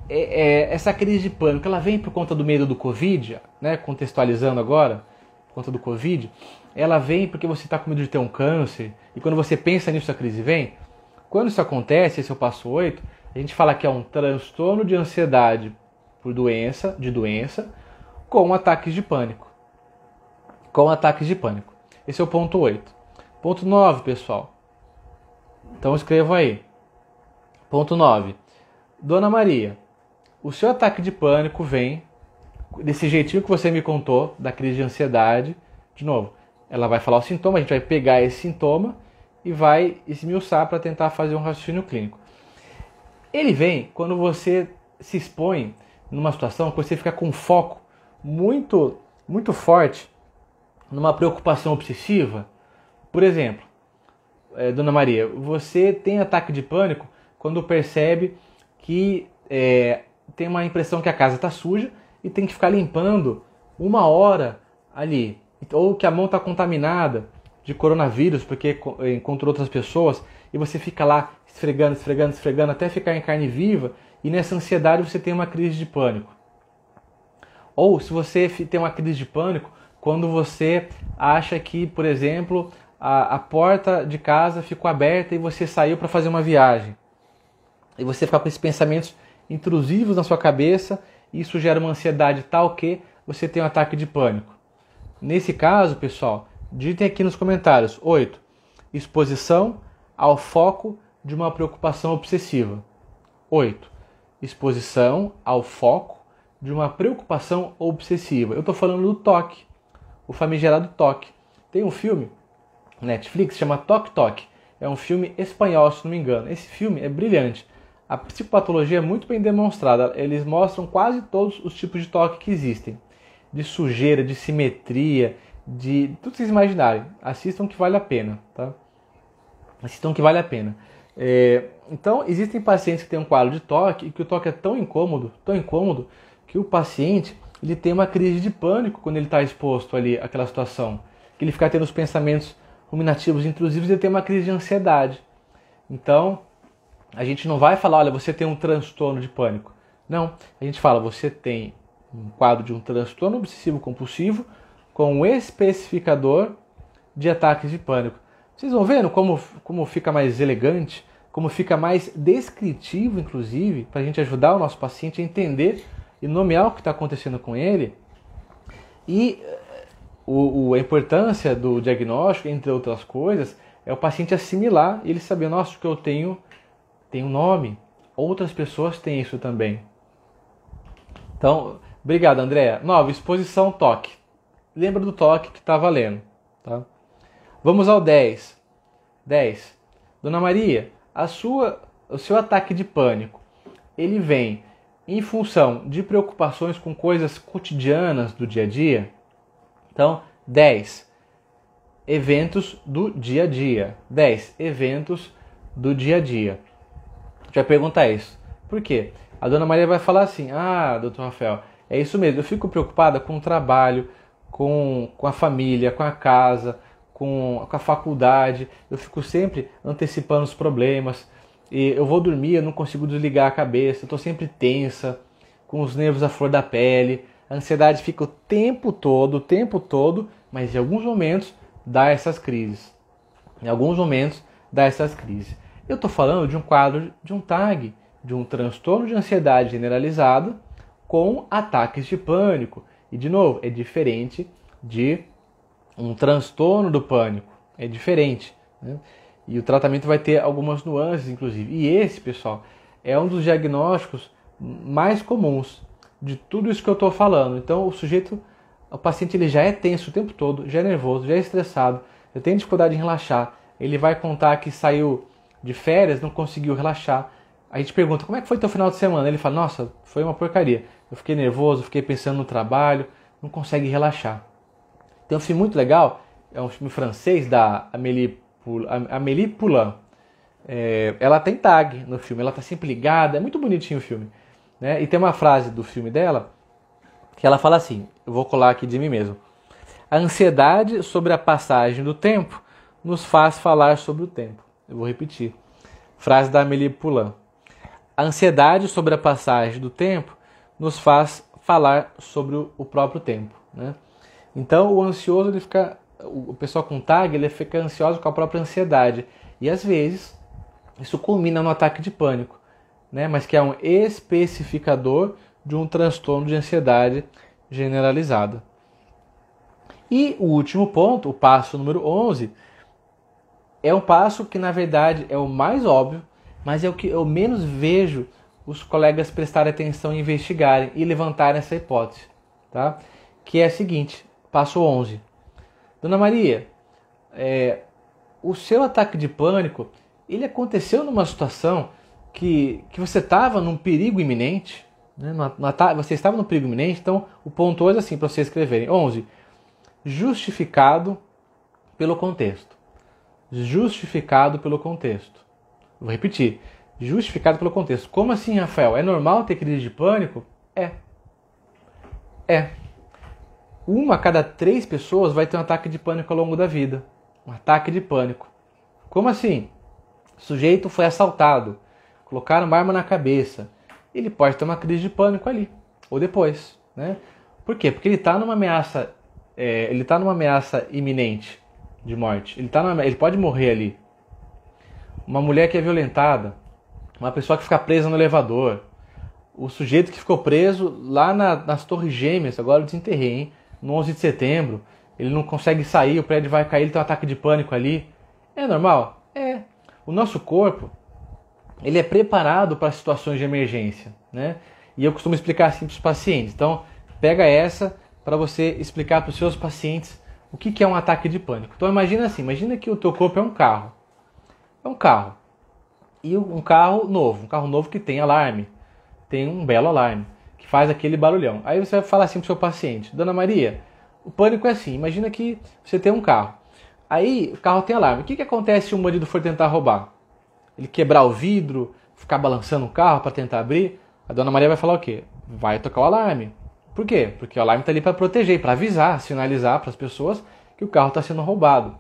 essa crise de pânico, ela vem por conta do medo do Covid, né? Contextualizando agora, por conta do Covid, ela vem porque você está com medo de ter um câncer, e quando você pensa nisso a crise vem? Quando isso acontece, esse é o passo 8, a gente fala que é um transtorno de ansiedade por doença, com ataques de pânico. Esse é o ponto 8. Ponto 9, pessoal. Então escrevam aí. Ponto 9. Dona Maria, o seu ataque de pânico vem desse jeitinho que você me contou, da crise de ansiedade. De novo, ela vai falar o sintoma, a gente vai pegar esse sintoma e vai esmiuçar para tentar fazer um raciocínio clínico. Ele vem quando você se expõe numa situação que você fica com um foco muito, muito forte numa preocupação obsessiva. Por exemplo, Dona Maria, você tem ataque de pânico quando percebe que tem uma impressão que a casa está suja e tem que ficar limpando 1 hora ali. Ou que a mão está contaminada de coronavírus porque encontrou outras pessoas e você fica lá esfregando até ficar em carne viva, e nessa ansiedade você tem uma crise de pânico. Ou se você tem uma crise de pânico quando você acha que, por exemplo, a porta de casa ficou aberta e você saiu para fazer uma viagem. E você fica com esses pensamentos intrusivos na sua cabeça e isso gera uma ansiedade tal que você tem um ataque de pânico. Nesse caso, pessoal, digitem aqui nos comentários. 8. Exposição ao foco de uma preocupação obsessiva. 8. Exposição ao foco de uma preocupação obsessiva. Eu estou falando do TOC, o famigerado TOC. Tem um filme, Netflix, chama Toque Toque. É um filme espanhol, se não me engano. Esse filme é brilhante. A psicopatologia é muito bem demonstrada. Eles mostram quase todos os tipos de toque que existem. De sujeira, de simetria, de tudo que vocês imaginarem. Assistam que vale a pena, tá? Assistam que vale a pena. Então, existem pacientes que têm um quadro de toque e que o toque é tão incômodo, que o paciente ele tem uma crise de pânico quando ele está exposto ali àquela situação. Que ele fica tendo os pensamentos ruminativos intrusivos e ele tem uma crise de ansiedade. Então, a gente não vai falar, olha, você tem um transtorno de pânico. Não, a gente fala, você tem um quadro de um transtorno obsessivo compulsivo com um especificador de ataques de pânico. Vocês vão vendo como fica mais elegante, como fica mais descritivo, inclusive, para a gente ajudar o nosso paciente a entender e nomear o que está acontecendo com ele. E a importância do diagnóstico, entre outras coisas, é o paciente assimilar e ele saber, nossa, que eu tenho um nome, outras pessoas têm isso também. Então, obrigado, Andréa. 9, exposição toque. Lembra do toque que está valendo. Tá? Vamos ao 10. 10. Dona Maria, o seu ataque de pânico, ele vem em função de preocupações com coisas cotidianas do dia a dia? Então, 10. Eventos do dia a dia. 10. Eventos do dia a dia. A gente vai perguntar isso. Por quê? A Dona Maria vai falar assim, doutor Rafael, é isso mesmo, eu fico preocupada com o trabalho, com a família, com a casa, com a faculdade, eu fico sempre antecipando os problemas, e eu vou dormir, eu não consigo desligar a cabeça, eu estou sempre tensa, com os nervos à flor da pele, a ansiedade fica o tempo todo, mas em alguns momentos dá essas crises. Em alguns momentos dá essas crises. Eu estou falando de um quadro, de um TAG, de um transtorno de ansiedade generalizado com ataques de pânico. E, de novo, é diferente de um transtorno do pânico. É diferente, né? E o tratamento vai ter algumas nuances, inclusive. E esse, pessoal, é um dos diagnósticos mais comuns de tudo isso que eu estou falando. Então, o paciente ele já é tenso o tempo todo, já é nervoso, já é estressado, já tem dificuldade em relaxar. Ele vai contar que saiu de férias, não conseguiu relaxar. A gente pergunta, como é que foi teu final de semana? Ele fala, nossa, foi uma porcaria. Eu fiquei nervoso, fiquei pensando no trabalho, não consegue relaxar. Tem um filme muito legal, é um filme francês da Amélie Poulain. Ela tem TAG no filme, ela está sempre ligada, é muito bonitinho o filme. Né? E tem uma frase do filme dela que ela fala assim, eu vou colar aqui de mim mesmo. A ansiedade sobre a passagem do tempo nos faz falar sobre o tempo. Eu vou repetir. Frase da Amélie Poulain. A ansiedade sobre a passagem do tempo nos faz falar sobre o próprio tempo. Né? Então o ansioso, o pessoal com TAG, ele fica ansioso com a própria ansiedade. E às vezes isso culmina no ataque de pânico, né? Mas que é um especificador de um transtorno de ansiedade generalizada. E o último ponto, o passo número 11, é um passo que na verdade é o mais óbvio, mas é o que eu menos vejo os colegas prestarem atenção e investigarem e levantarem essa hipótese, tá? Que é a seguinte, passo 11. Dona Maria, o seu ataque de pânico, ele aconteceu numa situação que você estava num perigo iminente, né? Você estava num perigo iminente, então o ponto 11 é assim, para vocês escreverem. 11. Justificado pelo contexto. Justificado pelo contexto. Vou repetir. Justificado pelo contexto. Como assim, Rafael? É normal ter crise de pânico? É. 1 a cada 3 pessoas vai ter um ataque de pânico ao longo da vida. Um ataque de pânico. Como assim? O sujeito foi assaltado. Colocaram uma arma na cabeça. Ele pode ter uma crise de pânico ali. Ou depois. Né? Por quê? Porque ele está numa ameaça. Ele está numa ameaça iminente de morte. Ele pode morrer ali. Uma mulher que é violentada. Uma pessoa que fica presa no elevador. O sujeito que ficou preso lá nas Torres Gêmeas. Agora eu desenterrei, hein? No 11 de setembro. Ele não consegue sair, o prédio vai cair, ele tem um ataque de pânico ali. É normal? É. O nosso corpo, ele é preparado para situações de emergência, né? E eu costumo explicar assim para os pacientes. Então, pega essa para você explicar para os seus pacientes o que é um ataque de pânico. Então, imagina que o teu corpo é um carro. É um carro. E um carro novo que tem alarme. Tem um belo alarme, que faz aquele barulhão. Aí você vai falar assim para o seu paciente, Dona Maria, o pânico é assim, imagina que você tem um carro. Aí o carro tem alarme. O que acontece se um bandido for tentar roubar? Ele quebrar o vidro, ficar balançando o carro para tentar abrir? A Dona Maria vai falar o quê? Vai tocar o alarme. Por quê? Porque o alarme está ali para proteger, para avisar, sinalizar para as pessoas que o carro está sendo roubado.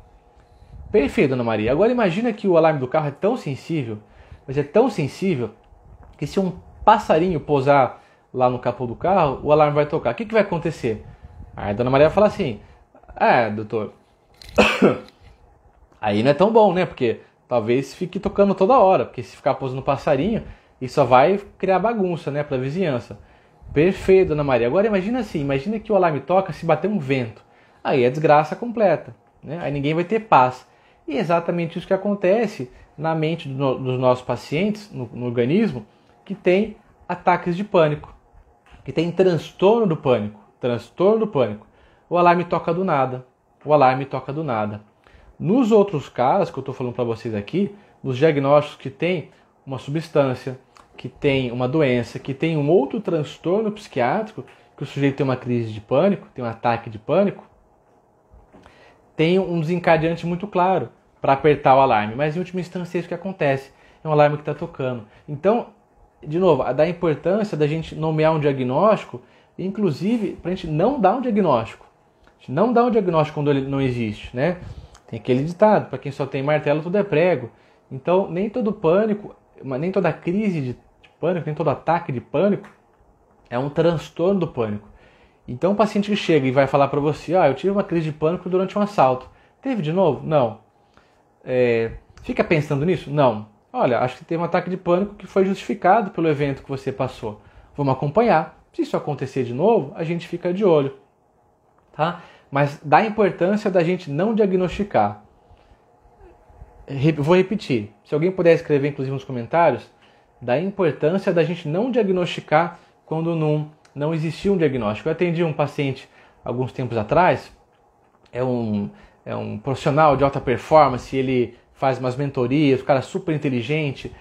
Perfeito, Dona Maria. Agora imagina que o alarme do carro é tão sensível, mas é tão sensível que se um passarinho pousar lá no capô do carro, o alarme vai tocar. O que vai acontecer? Aí a Dona Maria vai falar assim, doutor, Aí não é tão bom, né? Porque talvez fique tocando toda hora, porque se ficar pousando passarinho, isso só vai criar bagunça, né, para a vizinhança. Perfeito, Dona Maria. Agora imagina assim, imagina que o alarme toca se bater um vento. Aí é desgraça completa, né? Aí ninguém vai ter paz. E é exatamente isso que acontece na mente dos nossos pacientes, no organismo, que tem ataques de pânico, que tem transtorno do pânico. Transtorno do pânico. O alarme toca do nada. O alarme toca do nada. Nos outros casos que eu estou falando para vocês aqui, nos diagnósticos que tem uma substância, que tem uma doença, que tem um outro transtorno psiquiátrico, que o sujeito tem uma crise de pânico, tem um ataque de pânico, tem um desencadeante muito claro para apertar o alarme. Mas em última instância é isso que acontece. É um alarme que está tocando. Então, de novo, da importância da gente nomear um diagnóstico, inclusive para a gente não dar um diagnóstico. A gente não dá um diagnóstico quando ele não existe, né? Tem aquele ditado, para quem só tem martelo tudo é prego. Então, nem todo pânico, nem toda crise de pânico, nem todo ataque de pânico é um transtorno do pânico. Então, o paciente que chega e vai falar para você, eu tive uma crise de pânico durante um assalto. Teve de novo? Não. Fica pensando nisso? Não. Olha, acho que teve um ataque de pânico que foi justificado pelo evento que você passou. Vamos acompanhar. Se isso acontecer de novo, a gente fica de olho. Tá? Mas dá importância da gente não diagnosticar. Vou repetir. Se alguém puder escrever, inclusive, nos comentários, da importância da gente não diagnosticar quando não existia um diagnóstico. Eu atendi um paciente alguns tempos atrás, é um profissional de alta performance, ele faz umas mentorias, um cara super inteligente,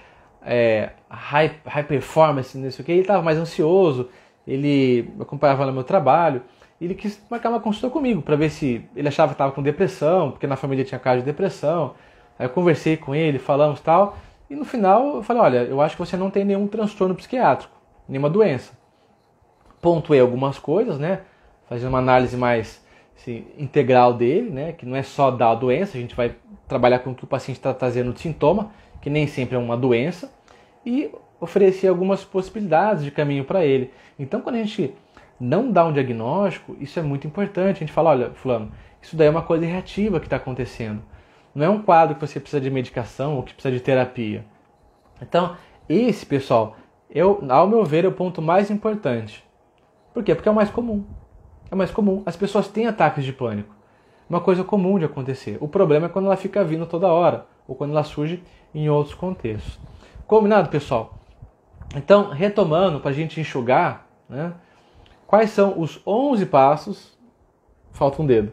high performance, não sei o que, ele estava mais ansioso, ele acompanhava no meu trabalho, ele quis marcar uma consulta comigo para ver se ele achava que estava com depressão, porque na família tinha caso de depressão. Aí eu conversei com ele, falamos tal, e no final eu falei, olha, eu acho que você não tem nenhum transtorno psiquiátrico, nenhuma doença. Pontuei algumas coisas, né, fazendo uma análise mais assim, integral dele, né, que não é só da doença, a gente vai trabalhar com o que o paciente está trazendo de sintoma, que nem sempre é uma doença, e ofereci algumas possibilidades de caminho para ele. Então, quando a gente não dá um diagnóstico, isso é muito importante. A gente fala, olha, fulano, isso daí é uma coisa reativa que está acontecendo. Não é um quadro que você precisa de medicação ou que precisa de terapia. Então, esse, pessoal, ao meu ver, é o ponto mais importante. Por quê? Porque é o mais comum. É o mais comum. As pessoas têm ataques de pânico. É uma coisa comum de acontecer. O problema é quando ela fica vindo toda hora, ou quando ela surge em outros contextos. Combinado, pessoal? Então, retomando, para a gente enxugar, né? Quais são os 11 passos? Falta um dedo.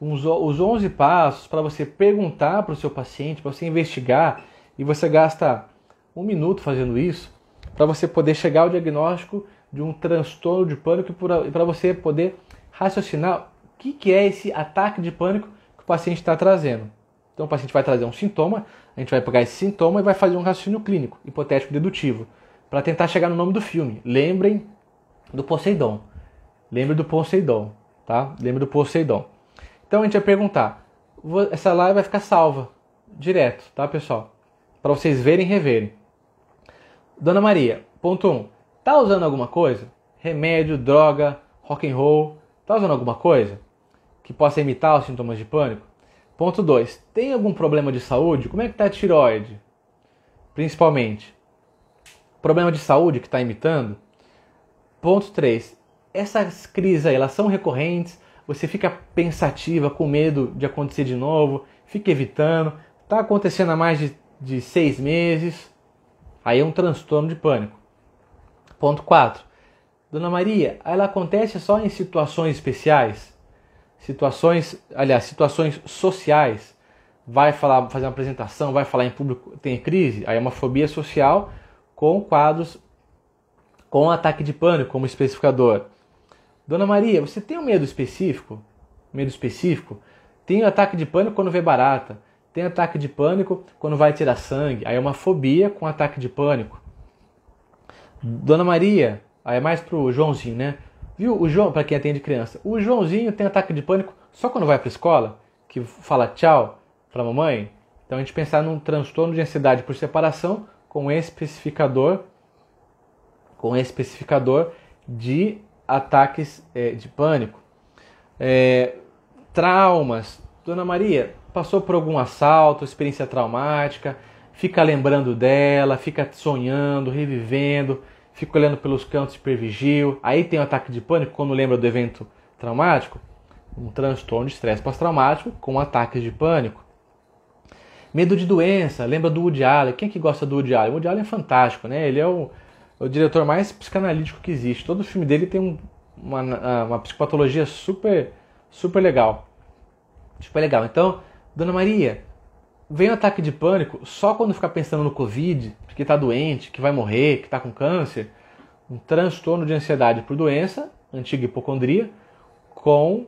Os 11 passos para você perguntar para o seu paciente, para você investigar, e você gasta 1 minuto fazendo isso, para você poder chegar ao diagnóstico de um transtorno de pânico e para você poder raciocinar o que é esse ataque de pânico que o paciente está trazendo. Então o paciente vai trazer um sintoma, a gente vai pegar esse sintoma e vai fazer um raciocínio clínico, hipotético dedutivo, para tentar chegar no nome do filme. Lembrem do Poseidon. Lembre do Poseidon, tá? Lembre do Poseidon. Então a gente vai perguntar, essa live vai ficar salva direto, tá, pessoal? Para vocês verem e reverem. Dona Maria, ponto 1. Tá usando alguma coisa? Remédio, droga, rock and roll? Tá usando alguma coisa que possa imitar os sintomas de pânico? Ponto 2. Tem algum problema de saúde? Como é que tá a tireoide? Principalmente. Problema de saúde que está imitando? Ponto 3. Essas crises aí, elas são recorrentes? Você fica pensativa, com medo de acontecer de novo, fica evitando, está acontecendo há mais de 6 meses, aí é um transtorno de pânico. Ponto 4. Dona Maria, ela acontece só em situações especiais? Situações sociais? Vai fazer uma apresentação, vai falar em público, tem crise? Aí é uma fobia social com quadros, com ataque de pânico como especificador. Dona Maria, você tem um medo específico? Medo específico? Tem ataque de pânico quando vê barata. Tem ataque de pânico quando vai tirar sangue. Aí é uma fobia com ataque de pânico. Dona Maria, aí é mais pro Joãozinho, né? Viu? O João, para quem atende criança. O Joãozinho tem ataque de pânico só quando vai para escola, que fala tchau para a mamãe. Então a gente pensar num transtorno de ansiedade por separação com especificador de ataques de pânico. Traumas. Dona Maria, passou por algum assalto, experiência traumática, fica lembrando dela, fica sonhando, revivendo, fica olhando pelos cantos de hipervigil, aí tem um ataque de pânico quando lembra do evento traumático, um transtorno de estresse pós-traumático com ataques de pânico. Medo de doença, lembra do Woody Allen. Quem é que gosta do Woody Allen? O Woody Allen é fantástico, né? Ele é o diretor mais psicanalítico que existe. Todo filme dele tem uma psicopatologia super legal. Super legal. Então, Dona Maria, vem um ataque de pânico só quando ficar pensando no Covid, que está doente, que vai morrer, que está com câncer. Um transtorno de ansiedade por doença, antiga hipocondria, com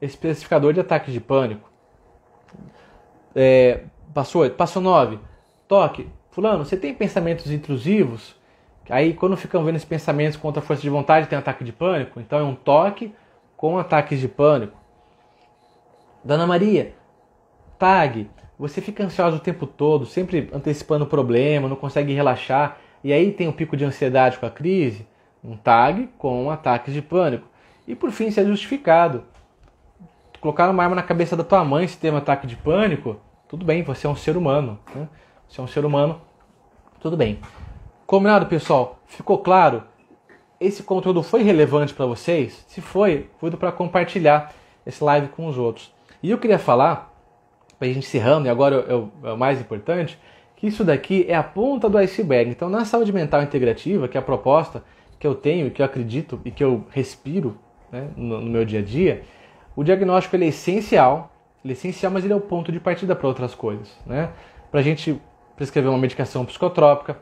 especificador de ataque de pânico. Passou 8. Passou 9. Toque. Fulano, você tem pensamentos intrusivos? Aí quando ficam vendo esses pensamentos contra a força de vontade, tem ataque de pânico. Então é um toque com ataques de pânico. Dona Maria, tag. Você fica ansiosa o tempo todo, sempre antecipando o problema, não consegue relaxar. E aí tem um pico de ansiedade com a crise. Um tag com ataques de pânico. E por fim, se é justificado. Colocar uma arma na cabeça da tua mãe se tem um ataque de pânico, tudo bem, você é um ser humano. Né? Você é um ser humano, tudo bem. Combinado, pessoal? Ficou claro? Esse conteúdo foi relevante para vocês? Se foi, para compartilhar esse live com os outros. E eu queria falar, para a gente encerrando, e agora é o mais importante, que isso daqui é a ponta do iceberg. Então, na saúde mental integrativa, que é a proposta que eu tenho, que eu acredito e que eu respiro, né, no meu dia a dia, o diagnóstico ele é essencial, mas ele é o ponto de partida para outras coisas. Né? Para a gente prescrever uma medicação psicotrópica,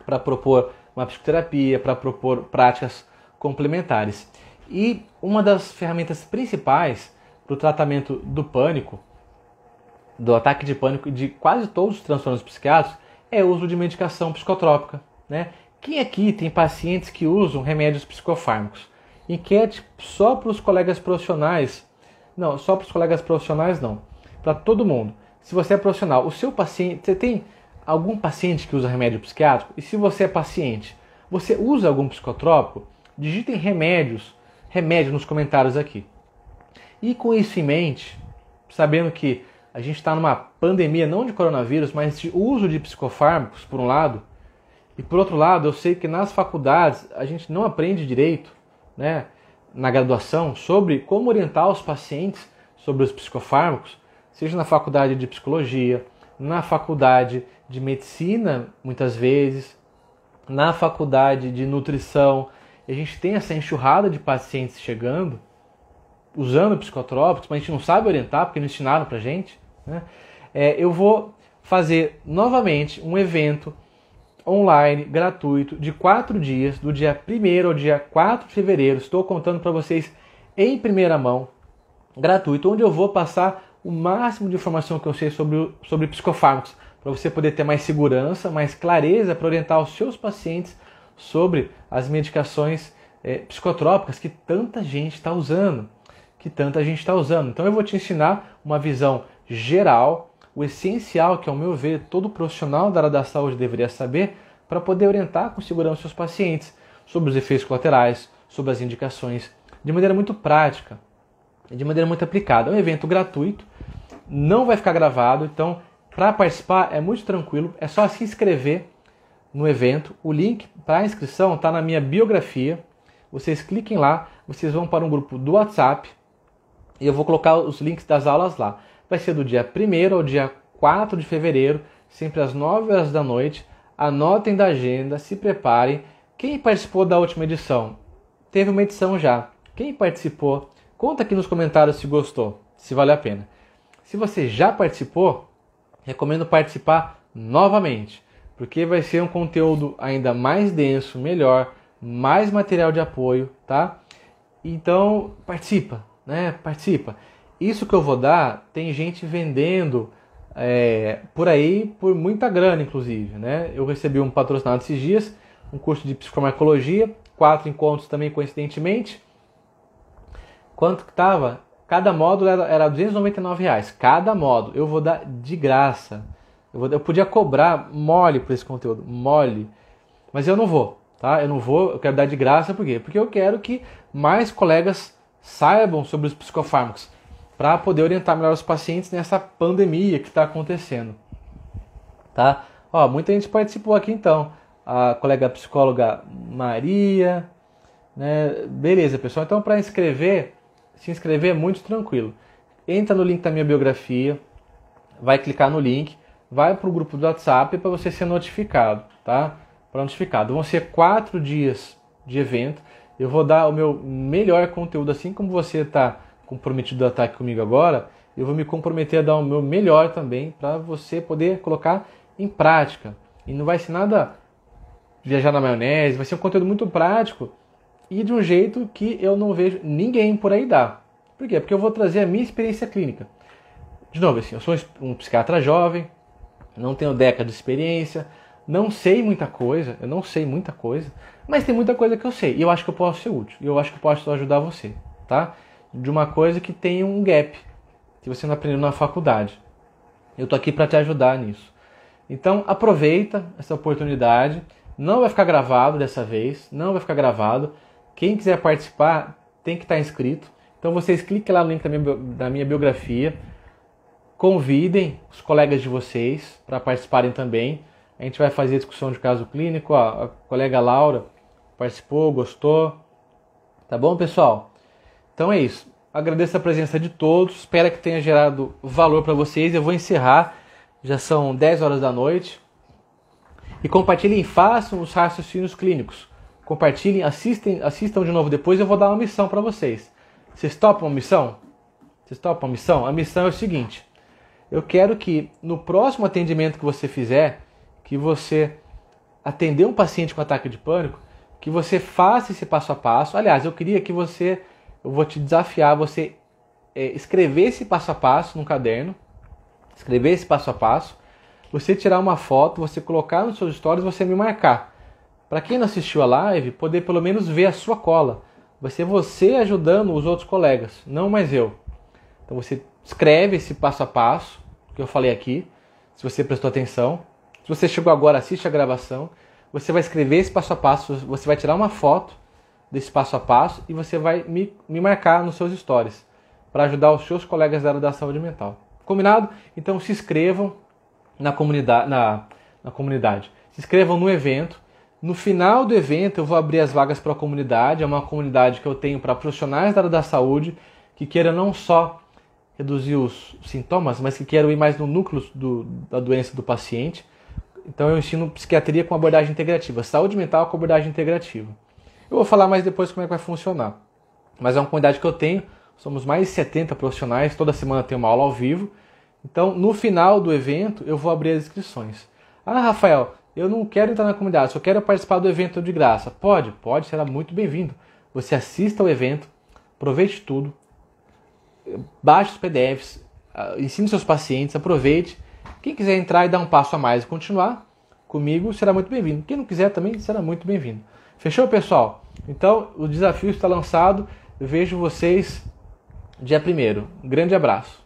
para propor uma psicoterapia, para propor práticas complementares. E uma das ferramentas principais para o tratamento do pânico, do ataque de pânico de quase todos os transtornos psiquiátricos, é o uso de medicação psicotrópica. Né? Quem aqui tem pacientes que usam remédios psicofármacos? Enquete só para os colegas profissionais. Não, só para os colegas profissionais não. Para todo mundo. Se você é profissional, o seu paciente, você tem algum paciente que usa remédio psiquiátrico? E se você é paciente, você usa algum psicotrópico? Digitem remédio nos comentários aqui. E com isso em mente, sabendo que a gente está numa pandemia não de coronavírus, mas de uso de psicofármacos, por um lado, e por outro lado, eu sei que nas faculdades a gente não aprende direito, né, na graduação, sobre como orientar os pacientes sobre os psicofármacos, seja na faculdade de psicologia, na faculdade de medicina, muitas vezes, na faculdade de nutrição. E a gente tem essa enxurrada de pacientes chegando, usando psicotrópicos, mas a gente não sabe orientar, porque não ensinaram pra gente. Né? Eu vou fazer novamente um evento online, gratuito, de 4 dias, do dia 1º ao dia 4 de fevereiro. Estou contando para vocês em primeira mão, gratuito, onde eu vou passar o máximo de informação que eu sei sobre psicofármacos, para você poder ter mais segurança, mais clareza para orientar os seus pacientes sobre as medicações psicotrópicas que tanta gente está usando. Então eu vou te ensinar uma visão geral, o essencial que, ao meu ver, todo profissional da área da saúde deveria saber para poder orientar com segurança os seus pacientes sobre os efeitos colaterais, sobre as indicações, de maneira muito prática e de maneira muito aplicada. É um evento gratuito, não vai ficar gravado, então para participar é muito tranquilo, é só se inscrever no evento. O link para a inscrição está na minha biografia, vocês cliquem lá, vocês vão para um grupo do WhatsApp e eu vou colocar os links das aulas lá. Vai ser do dia 1º ao dia 4 de fevereiro, sempre às 9 horas da noite. Anotem da agenda, se preparem. Quem participou da última edição? Teve uma edição já. Quem participou? Conta aqui nos comentários se gostou, se vale a pena. Se você já participou, recomendo participar novamente, porque vai ser um conteúdo ainda mais denso, melhor, mais material de apoio, tá? Então, participa, né? Participa. Isso que eu vou dar, tem gente vendendo por aí por muita grana, inclusive. Né? Eu recebi um patrocinado esses dias, um curso de psicofarmacologia, 4 encontros também, coincidentemente. Quanto que estava? Cada módulo era R$299. Cada módulo. Eu vou dar de graça. Eu podia cobrar mole por esse conteúdo, mole. Mas eu não vou, tá? Eu quero dar de graça, por quê? Porque eu quero que mais colegas saibam sobre os psicofármacos. para poder orientar melhor os pacientes nessa pandemia que está acontecendo. Tá? Ó, muita gente participou aqui então. A colega psicóloga Maria, né? Beleza, pessoal. Então, para se inscrever é muito tranquilo. Entra no link da minha biografia, vai clicar no link, vai para o grupo do WhatsApp para você ser notificado, tá? Para notificado. Vão ser 4 dias de evento. Eu vou dar o meu melhor conteúdo, assim como você está comprometido a estar aqui comigo agora, eu vou me comprometer a dar o meu melhor também para você poder colocar em prática. E não vai ser nada viajar na maionese, vai ser um conteúdo muito prático e de um jeito que eu não vejo ninguém por aí dar. Por quê? Porque eu vou trazer a minha experiência clínica. De novo, assim, eu sou um psiquiatra jovem, não tenho décadas de experiência, não sei muita coisa, mas tem muita coisa que eu sei e eu acho que eu posso ser útil, e eu acho que eu posso ajudar você, tá? De uma coisa que tem um gap, que você não aprendeu na faculdade. Eu tô aqui para te ajudar nisso. Então aproveita essa oportunidade, não vai ficar gravado dessa vez, não vai ficar gravado. Quem quiser participar tem que estar inscrito. Então vocês cliquem lá no link da minha biografia, convidem os colegas de vocês para participarem também. A gente vai fazer discussão de caso clínico. Ó, a colega Laura participou, gostou. Tá bom, pessoal? Então é isso. Agradeço a presença de todos. Espero que tenha gerado valor para vocês. Eu vou encerrar. Já são 10 horas da noite. E compartilhem, façam os raciocínios clínicos. Compartilhem, assistam de novo depois. Eu vou dar uma missão para vocês. Vocês topam a missão? A missão é o seguinte. Eu quero que no próximo atendimento que você fizer, que você atender um paciente com ataque de pânico, que você faça esse passo a passo. Aliás, eu queria que eu vou te desafiar você escrever esse passo a passo num caderno, escrever esse passo a passo, você tirar uma foto, você colocar nos seus stories, você me marcar. Para quem não assistiu a live, poder pelo menos ver a sua cola. Vai ser você ajudando os outros colegas, não mais eu. Então você escreve esse passo a passo que eu falei aqui, se você prestou atenção. Se você chegou agora, assiste a gravação. Você vai escrever esse passo a passo, você vai tirar uma foto desse passo a passo e você vai me marcar nos seus stories para ajudar os seus colegas da área da saúde mental. Combinado? Então se inscrevam na comunidade. Se inscrevam no evento. No final do evento eu vou abrir as vagas para a comunidade. É uma comunidade que eu tenho para profissionais da área da saúde que queiram não só reduzir os sintomas, mas que queiram ir mais no núcleo da doença do paciente. Então eu ensino psiquiatria com abordagem integrativa, saúde mental com abordagem integrativa. Eu vou falar mais depois como é que vai funcionar. Mas é uma comunidade que eu tenho, somos mais de 70 profissionais, toda semana tem uma aula ao vivo. Então no final do evento eu vou abrir as inscrições. Ah, Rafael, eu não quero entrar na comunidade, só quero participar do evento de graça. Pode, será muito bem-vindo. Você assista ao evento, aproveite tudo, baixe os PDFs, ensine seus pacientes, aproveite. Quem quiser entrar e dar um passo a mais e continuar comigo, será muito bem-vindo. Quem não quiser também será muito bem-vindo. Fechou, pessoal? Então, o desafio está lançado. Eu vejo vocês dia 1º. Um grande abraço.